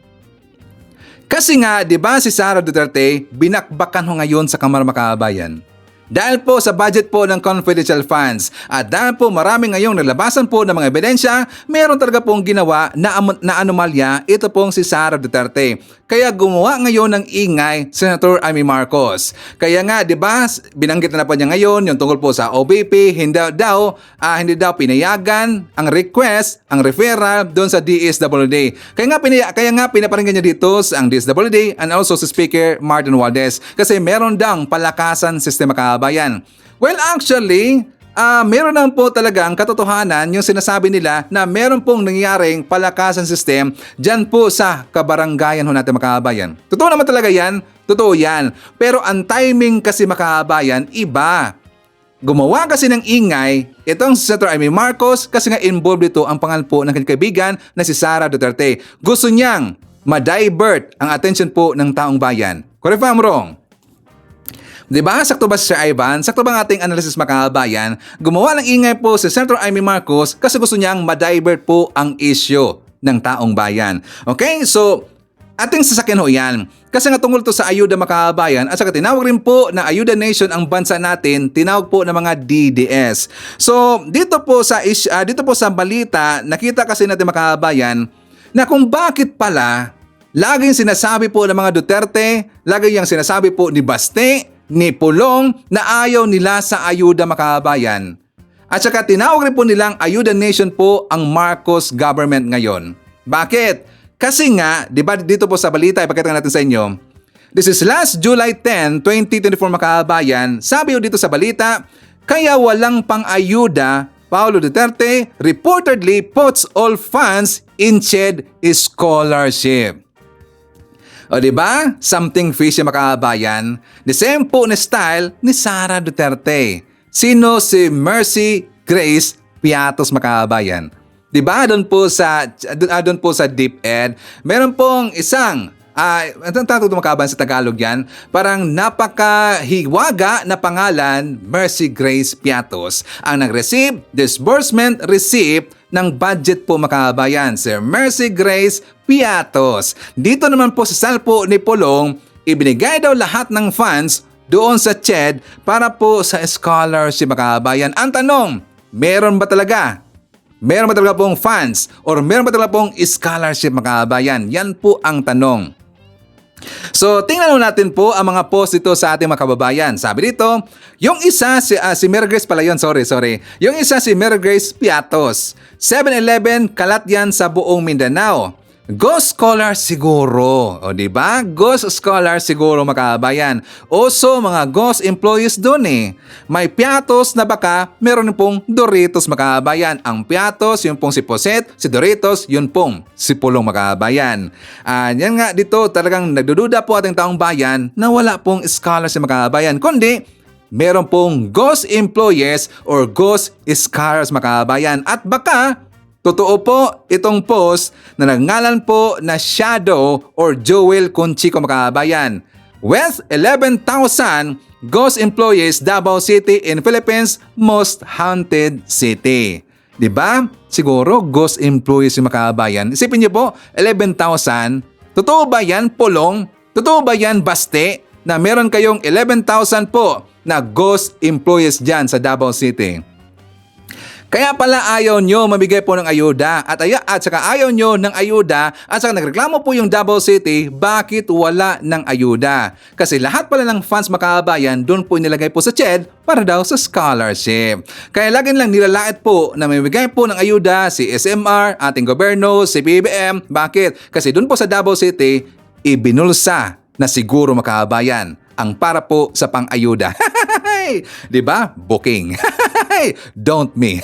Speaker 1: Kasi nga, di ba si Sara Duterte, binakbakan ho ngayon sa Kamara Makabayan. Dahil po sa budget po ng confidential funds at dahil po marami ngayong nalabasan po ng mga ebidensya, meron talaga pong ginawa na anomalya ito pong si Sara Duterte. Kaya gumawa ngayon ng ingay Senator Amy Marcos. Kaya nga, di ba, binanggit na po niya ngayon yung tungkol po sa OBP, hindi daw pinayagan ang request, ang referral doon sa DSWD. Kaya nga pinaparinggan niya dito ang DSWD and also si Speaker Martin Romualdez kasi meron daw palakasan sistema kabayan. Well, actually, meron naman po talaga ang katotohanan yung sinasabi nila na meron pong nangyaring palakasan system dyan po sa kabaranggayan ho natin makabayan. Totoo naman talaga yan. Totoo yan. Pero ang timing kasi makabayan, iba. Gumawa kasi ng ingay itong si Senator Amy Marcos kasi nga involved dito ang pangalan po ng kaibigan na si Sara Duterte. Gusto niyang ma-divert ang attention po ng taong bayan. Correct ba, I'm wrong? Diba? Sakto ba si Sir Ivan? Sakto ba ang ating analysis makabayan? Gumawa ng ingay po si Senator Amy Marcos kasi gusto niyang ma-divert po ang issue ng taong bayan. Okay? So, ating sasakyan ho yan. Kasi nga tungkol to sa ayuda makabayan at saka tinawag rin po na ayuda nation ang bansa natin, tinawag po ng mga DDS. So, dito po sa balita, nakita kasi natin makabayan na kung bakit pala laging sinasabi po ng mga Duterte, laging yung sinasabi po ni Baste, ni Pulong na ayaw nila sa ayuda makabayan. At saka tinawag rin po nilang ayuda nation po ang Marcos government ngayon. Bakit? Kasi nga, di ba dito po sa balita, ipakita natin sa inyo, this is last July 10, 2024 makabayan, sabi po dito sa balita, kaya walang pang-ayuda, Paulo Duterte reportedly puts all funds in CHED scholarship. O diba? Something fishy makabayan. The same po na style ni Sara Duterte. Sino si Mercy Grace Piatos, mga kababayan. 'Di ba? Doon po sa DepEd, meron pong isang anong tawag ito, mga kababayan, sa Tagalog yan? Parang napakahiwaga na pangalan, Mercy Grace Piatos, ang nag-receive disbursement receipt ng budget po, mga kababayan. Sir Mercy Grace Piatos. Dito naman po sa salpo ni Pulong, ibinigay daw lahat ng funds doon sa CHED para po sa scholarship, mga kababayan. Ang tanong, meron ba talaga? Meron ba talaga pong funds or meron ba talaga pong scholarship, mga kababayan? Yan po ang tanong. So, tingnan natin po ang mga post dito sa ating mga kababayan. Sabi dito, yung isa si Mary Grace pala yun, sorry. Yung isa si Mary Grace Piatos. 7-Eleven, kalat yan sa buong Mindanao. Ghost scholar siguro. O diba? Ghost scholar siguro, mga kababayan. Also, mga ghost employees doon eh. May Piatos na baka meron pong Doritos, mga kababayan. Ang Piatos, yun pong si Poset. Si Doritos, yun pong si Pulong, mga kababayan. Yan nga dito, talagang nagdududa po ating taong bayan na wala pong scholars, mga kababayan. Kundi, meron pong ghost employees or ghost scholars, mga kababayan. At baka totoo po itong post na nagngalan po na Shadow or Joel Conchico, mga kababayan. With 11,000 ghost employees, Davao City in Philippines most haunted city. Diba? Siguro ghost employees yung, mga kababayan. Isipin niyo po, 11,000. Totoo ba yan, Pulong? Totoo ba yan, Baste? Na meron kayong 11,000 po na ghost employees dyan sa Davao City. Kaya pala ayaw nyo mamigay po ng ayuda at saka ayaw nyo ng ayuda at saka nagreklamo po yung Davao City bakit wala ng ayuda. Kasi lahat pala ng funds, mga kababayan, doon po nilagay po sa CHED para daw sa scholarship. Kaya laging lang nilalait po na mamigay po ng ayuda si SMR, ating gobyerno, si PBM. Bakit? Kasi doon po sa Davao City, ibinulsa na siguro, mga kababayan, ang para po sa pang-ayuda. Diba? Booking. Don't me.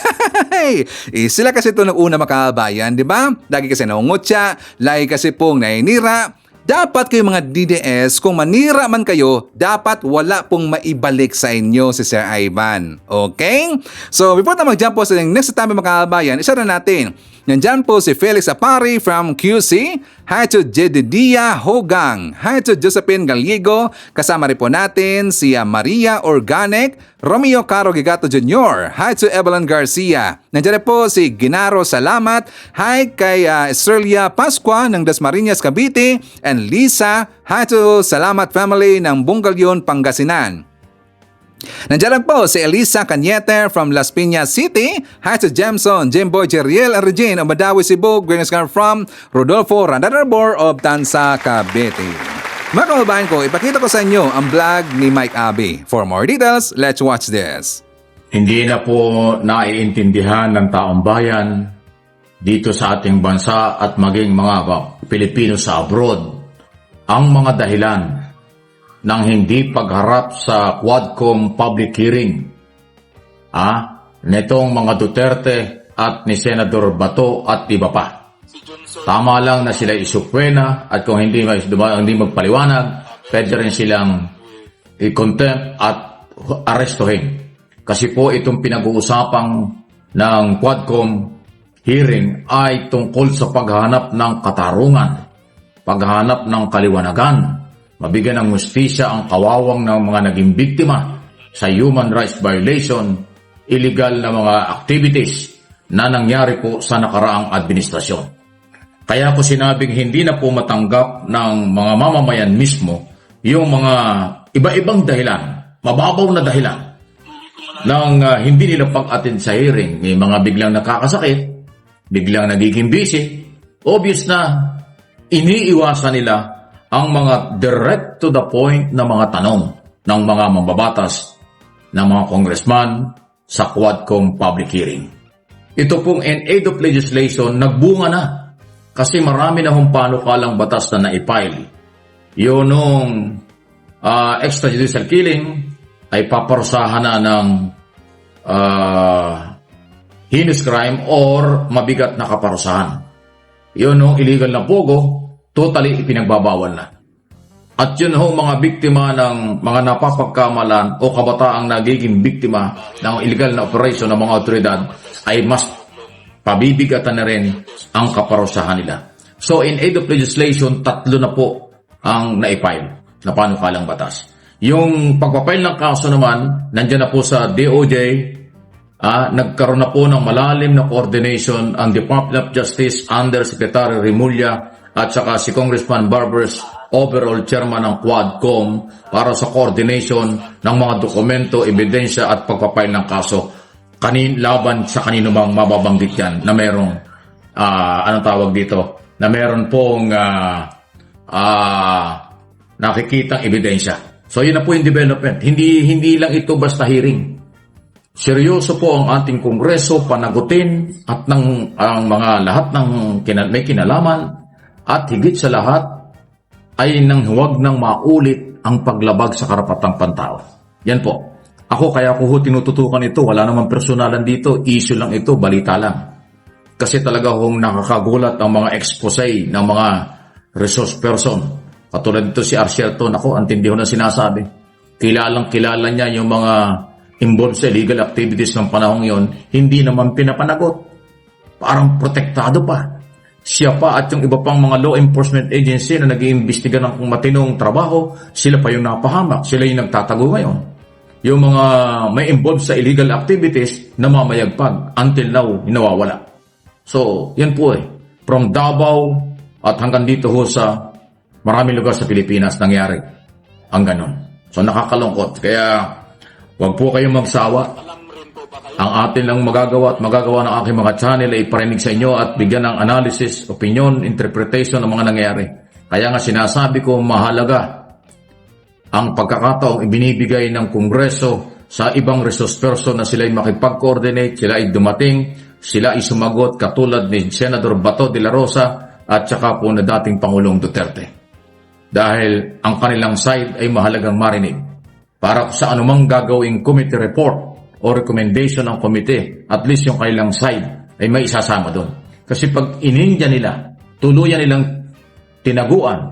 Speaker 1: Sila kasi ito nung una, mga kababayan, diba? Lagi kasi naungutya, lagi kasi pong nainira. Dapat kayo, mga DDS, kung manira man kayo, dapat wala pong maibalik sa inyo si Sir Ivan. Okay? So, before na mag-jump po sa next time, mga kababayan, isa na natin. Nandyan po si Felix Apari from QC. Hi to Jedidia Hogang. Hi to Josephine Gallego. Kasama rin po natin si Maria Organic. Romeo Caro Gigato Jr. Hi to Evelyn Garcia. Nandyan po si Ginaro Salamat. Hi kay Estrella Pascua ng Dasmariñas, Cavite. And Lisa. Hi to Salamat family ng Bungalyon, Pangasinan. Nandiyan po si Elisa Cañete from Las Piñas City. Hi to Jemson, Jimboy Jeriel and Regine of Madawi, Cebu. Greetings from Rodolfo Randadarbor of Tansa, Cavite. Mga kababayan ko, ipakita ko sa inyo ang vlog ni Mike Abe. For more details, let's watch this.
Speaker 12: Hindi na po naiintindihan ng taong bayan dito sa ating bansa at maging mga Pilipino sa abroad ang mga dahilan ng hindi pagharap sa Quadcom public hearing netong mga Duterte at ni Senador Bato at iba pa. Tama lang na sila isupwena at kung hindi magpaliwanag, pwede rin silang i-contempt at arestuhin. Kasi po itong pinag-uusapang ng Quadcom hearing ay tungkol sa paghahanap ng katarungan, paghahanap ng kaliwanagan, mabigyan ng hustisya ang kawawang ng mga naging biktima sa human rights violation, illegal na mga activities na nangyari po sa nakaraang administrasyon. Kaya ko sinabing hindi na po matanggap ng mga mamamayan mismo yung mga iba-ibang dahilan, mababaw na dahilan ng hindi nila pag-attend sa hearing. May mga biglang nakakasakit, biglang nagiging busy. Obvious na iniiwasan nila ang mga direct to the point na mga tanong ng mga mambabatas ng mga congressman sa Quadcom public hearing. Ito pong aid of legislation nagbunga na kasi marami na hong panukalang batas na naipile. Yun nung extrajudicial killing ay paparusahan na ng heinous crime or mabigat na kaparusahan. Yun nung illegal na pogo, totally ipinagbabawal na. At yun ho mga biktima ng mga napapagkamalan o kabataang nagiging biktima ng illegal na operation ng mga otoridad ay mas pabibigatan na rin ang kaparusahan nila. So in aid of legislation, 3 na po ang naipile na panukalang batas. Yung pagpapile ng kaso naman, nandiyan na po sa DOJ, nagkaroon na po ng malalim na coordination ang Department of Justice under Secretary Remulla at saka si Congressman Barbers, overall chairman ng Quadcom, para sa coordination ng mga dokumento, ebidensya at pagpapile ng kaso laban sa kanino mang mababanggit yan na merong anong tawag dito, na meron pong nakikitang ebidensya. So yun na po yung development. Hindi lang ito basta hearing. Seryoso po ang ating Kongreso panagutin at ang mga lahat ng may kinalaman, at higit sa lahat ay huwag nang maulit ang paglabag sa karapatang pantao. Yan po. Ako kaya ko tinututukan ito, wala namang personalan dito, issue lang ito, balita lang. Kasi talaga nakakagulat ang mga expose ng mga resource person. Katulad dito si Arcielton, ako, antindi ko na sinasabi. Kilala niya yung mga involved sa illegal activities ng panahong yon, hindi naman pinapanagot. Parang protektado pa. Siya pa at yung iba pang mga law enforcement agency na nag-iimbestiga ng matinong trabaho, sila pa yung napahamak, sila yung nagtatago ngayon. Yung mga may involved sa illegal activities na mamayagpag, until now, nawawala. So, yan po from Davao at hanggang dito ho sa maraming lugar sa Pilipinas nangyari ang ganon. So, nakakalungkot. Kaya, huwag po kayong magsawa. Ang atin lang magagawa ng aking mga channel ay iparinig sa inyo at bigyan ng analysis, opinion, interpretation ng mga nangyayari. Kaya nga sinasabi ko, mahalaga ang pagkakataong ibinibigay ng Kongreso sa ibang resource person na sila ay makipag-coordinate, sila ay dumating, sila ay sumagot katulad ni Senador Bato de la Rosa at saka po na dating Pangulong Duterte. Dahil ang kanilang side ay mahalagang marinig para sa anumang gagawing committee report o recommendation ng komite, at least yung kanilang side ay may isasama doon. Kasi pag inindiya nila, tuluyan nilang tinaguan,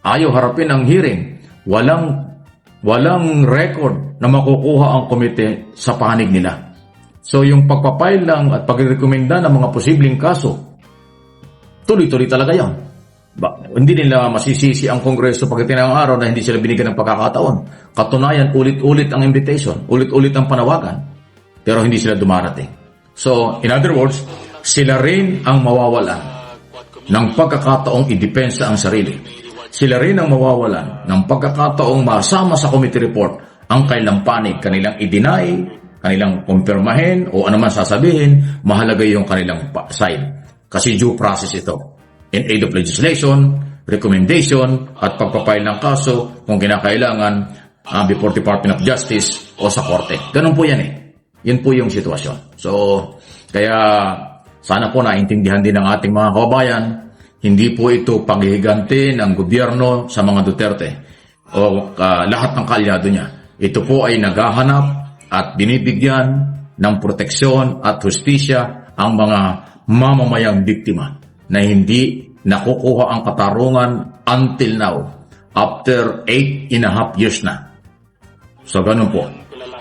Speaker 12: ayaw harapin ang hearing, walang record na makukuha ang komite sa panig nila. So yung pagpapile lang at pagrekomenda ng mga posibleng kaso, tuloy-tuloy talaga yan. Hindi nila masisisi ang Kongreso pag itinang araw na hindi sila binigyan ng pagkakataon. Katunayan, ulit-ulit ang invitation, ulit-ulit ang panawagan, pero hindi sila dumarating. So, in other words, sila rin ang mawawalan ng pagkakataong idepensa ang sarili. Sila rin ang mawawalan ng pagkakataong masama sa committee report ang kanilang panig, kanilang i-deny, kanilang kumpirmahin o anuman sasabihin, mahalaga yung kanilang side. Kasi due process ito. In aid of legislation, recommendation, at pagpapile ng kaso kung kinakailangan before Department of Justice o sa korte. Ganun po yan Yun po yung sitwasyon. So, kaya sana po naintindihan din ng ating mga kababayan, hindi po ito paghihiganti ng gobyerno sa mga Duterte o lahat ng kaalyado niya. Ito po ay naghahanap at binibigyan ng proteksyon at hustisya ang mga mamamayang biktima na hindi nakukuha ang katarungan until now, after 8.5 years na. So ganun po.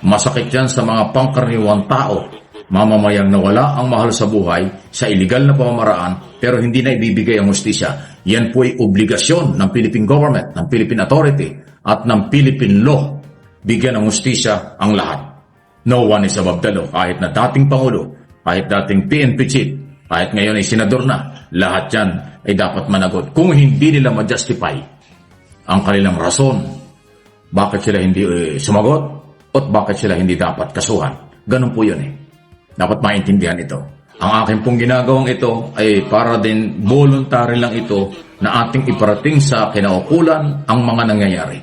Speaker 12: Masakit yan sa mga pangkaraniwang tao, mamamayang nawala ang mahal sa buhay sa illegal na pamamaraan pero hindi na ibibigay ang hustisya. Yan po ay obligasyon ng Philippine government, ng Philippine Authority at ng Philippine law. Bigyan ng hustisya ang lahat. No one is above the law. Kahit na dating Pangulo, kahit dating PNP chief, kahit ngayon ay senador na, lahat yan ay dapat managot. Kung hindi nila ma-justify ang kanilang rason, bakit sila hindi sumagot at bakit sila hindi dapat kasuhan. Ganun po yun Dapat maintindihan ito. Ang aking pong ginagawang ito ay para din voluntary lang ito na ating iparating sa kinaukulan ang mga nangyayari.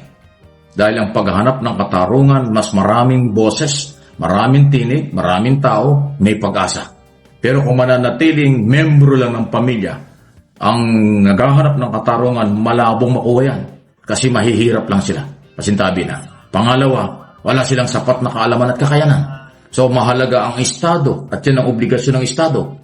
Speaker 12: Dahil ang paghahanap ng katarungan, mas maraming boses, maraming tinig, maraming tao, may pag-asa. Pero kung mananatiling membro lang ng pamilya, ang naghahanap ng katarungan, malabong makuha yan. Kasi mahihirap lang sila. Pasintabi na. Pangalawa, wala silang sapat na kaalaman at kakayanan. So mahalaga ang Estado at yan ang obligasyon ng Estado.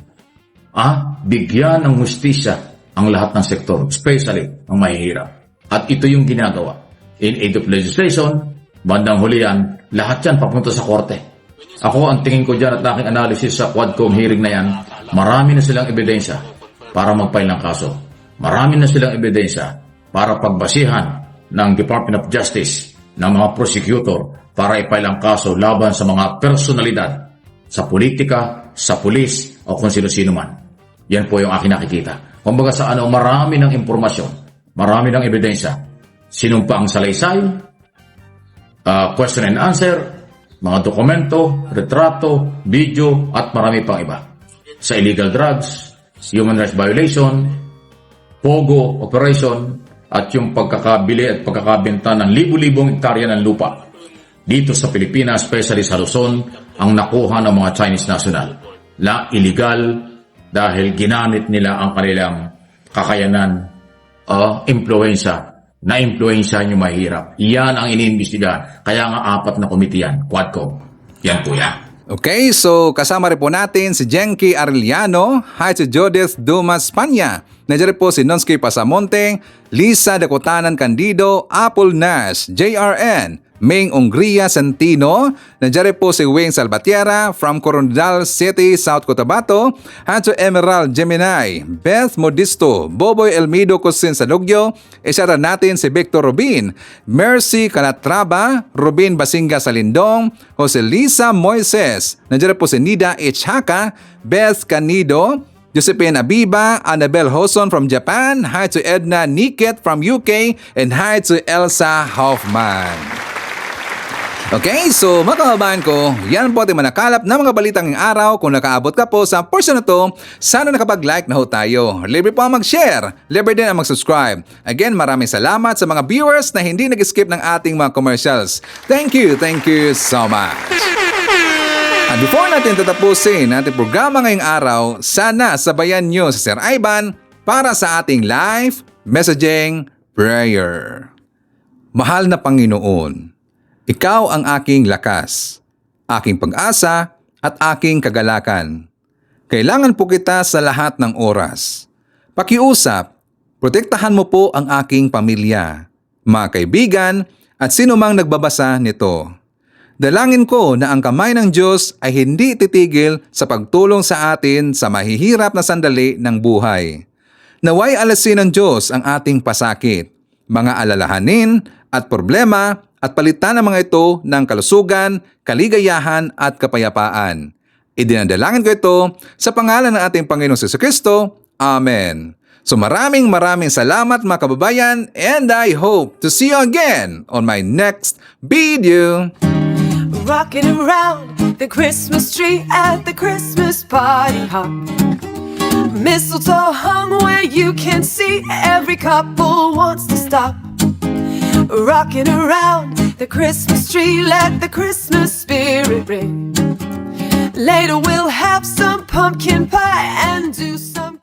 Speaker 12: Bigyan ng hustisya ang lahat ng sektor, especially ang mahihirap. At ito yung ginagawa. In aid of legislation, bandang huli yan, lahat yan papunta sa korte. Ako, ang tingin ko dyan at aking analysis sa Quadcom hearing na yan, marami na silang ebidensya para mag-file ng kaso. Marami na silang ebidensya para pagbasihan ng Department of Justice, ng mga prosecutor, para i-file ang kaso laban sa mga personalidad, sa politika, sa pulis, o kung sino-sino man. Yan po yung aking nakikita. Kumbaga sa marami ng impormasyon, marami ng ebidensya, sinumpa ang salaysay, question and answer, mga dokumento, retrato, video, at marami pang iba. Sa illegal drugs, human rights violation, POGO operation, at yung pagkakabili at pagkakabenta ng libu-libong hektarya ng lupa dito sa Pilipinas, especially sa Luzon, ang nakuha ng mga Chinese national na illegal dahil ginamit nila ang kanilang kakayanan, na-influensyahan yung mahirap. Yan ang iniimbestigahan. Kaya nga 4 na komite yan, Quadcom. Yan po yan.
Speaker 1: Okay, so kasama rin po natin si Jenky Arellano, hi si Judith Dumas Panya, nandiyan po si Nonsky Pasamonte, Lisa Dakotanan Candido, Apple Nash, JRN, Ming Ungria Santino, nandiyan po si Wing Salvatierra from Coronadal City, South Cotabato, Hancho Emerald Gemini, Beth Modisto, Boboy Elmido Cosin Salugyo, isara natin si Victor Rubin, Mercy Calatrava, Rubin Basinga Salindong, Jose Lisa Moises, nandiyan po si Nida Ichhaka, Beth Canido, Josephine Abiba, Annabelle Hoson from Japan, hi to Edna Niket from UK, and hi to Elsa Hoffman. Okay, so mga kababayan ko, yan po ating manakalap na mga balitang ngayong araw. Kung nakaabot ka po sa portion na to, sana nakapag-like na ho tayo. Libre po ang mag-share, libre din ang mag-subscribe. Again, maraming salamat sa mga viewers na hindi nag-skip ng ating mga commercials. Thank you so much. At before natin tatapusin ating programa ngayong araw, sana sabayan nyo si Sir Ivan para sa ating live messaging prayer. Mahal na Panginoon, Ikaw ang aking lakas, aking pag-asa at aking kagalakan. Kailangan po kita sa lahat ng oras. Pakiusap, protektahan mo po ang aking pamilya, mga kaibigan at sino mang nagbabasa nito. Dalangin ko na ang kamay ng Diyos ay hindi titigil sa pagtulong sa atin sa mahihirap na sandali ng buhay. Naway alasin ng Diyos ang ating pasakit, mga alalahanin at problema at palitan ang mga ito ng kalusugan, kaligayahan at kapayapaan. Idinadalangin ko ito sa pangalan ng ating Panginoong Jesucristo. Amen. So maraming salamat mga kababayan, and I hope to see you again on my next video.
Speaker 13: Rocking around the Christmas tree at the Christmas party hop. Mistletoe hung where you can see, every couple wants to stop. Rocking around the Christmas tree, let the Christmas spirit ring. Later we'll have some pumpkin pie and do some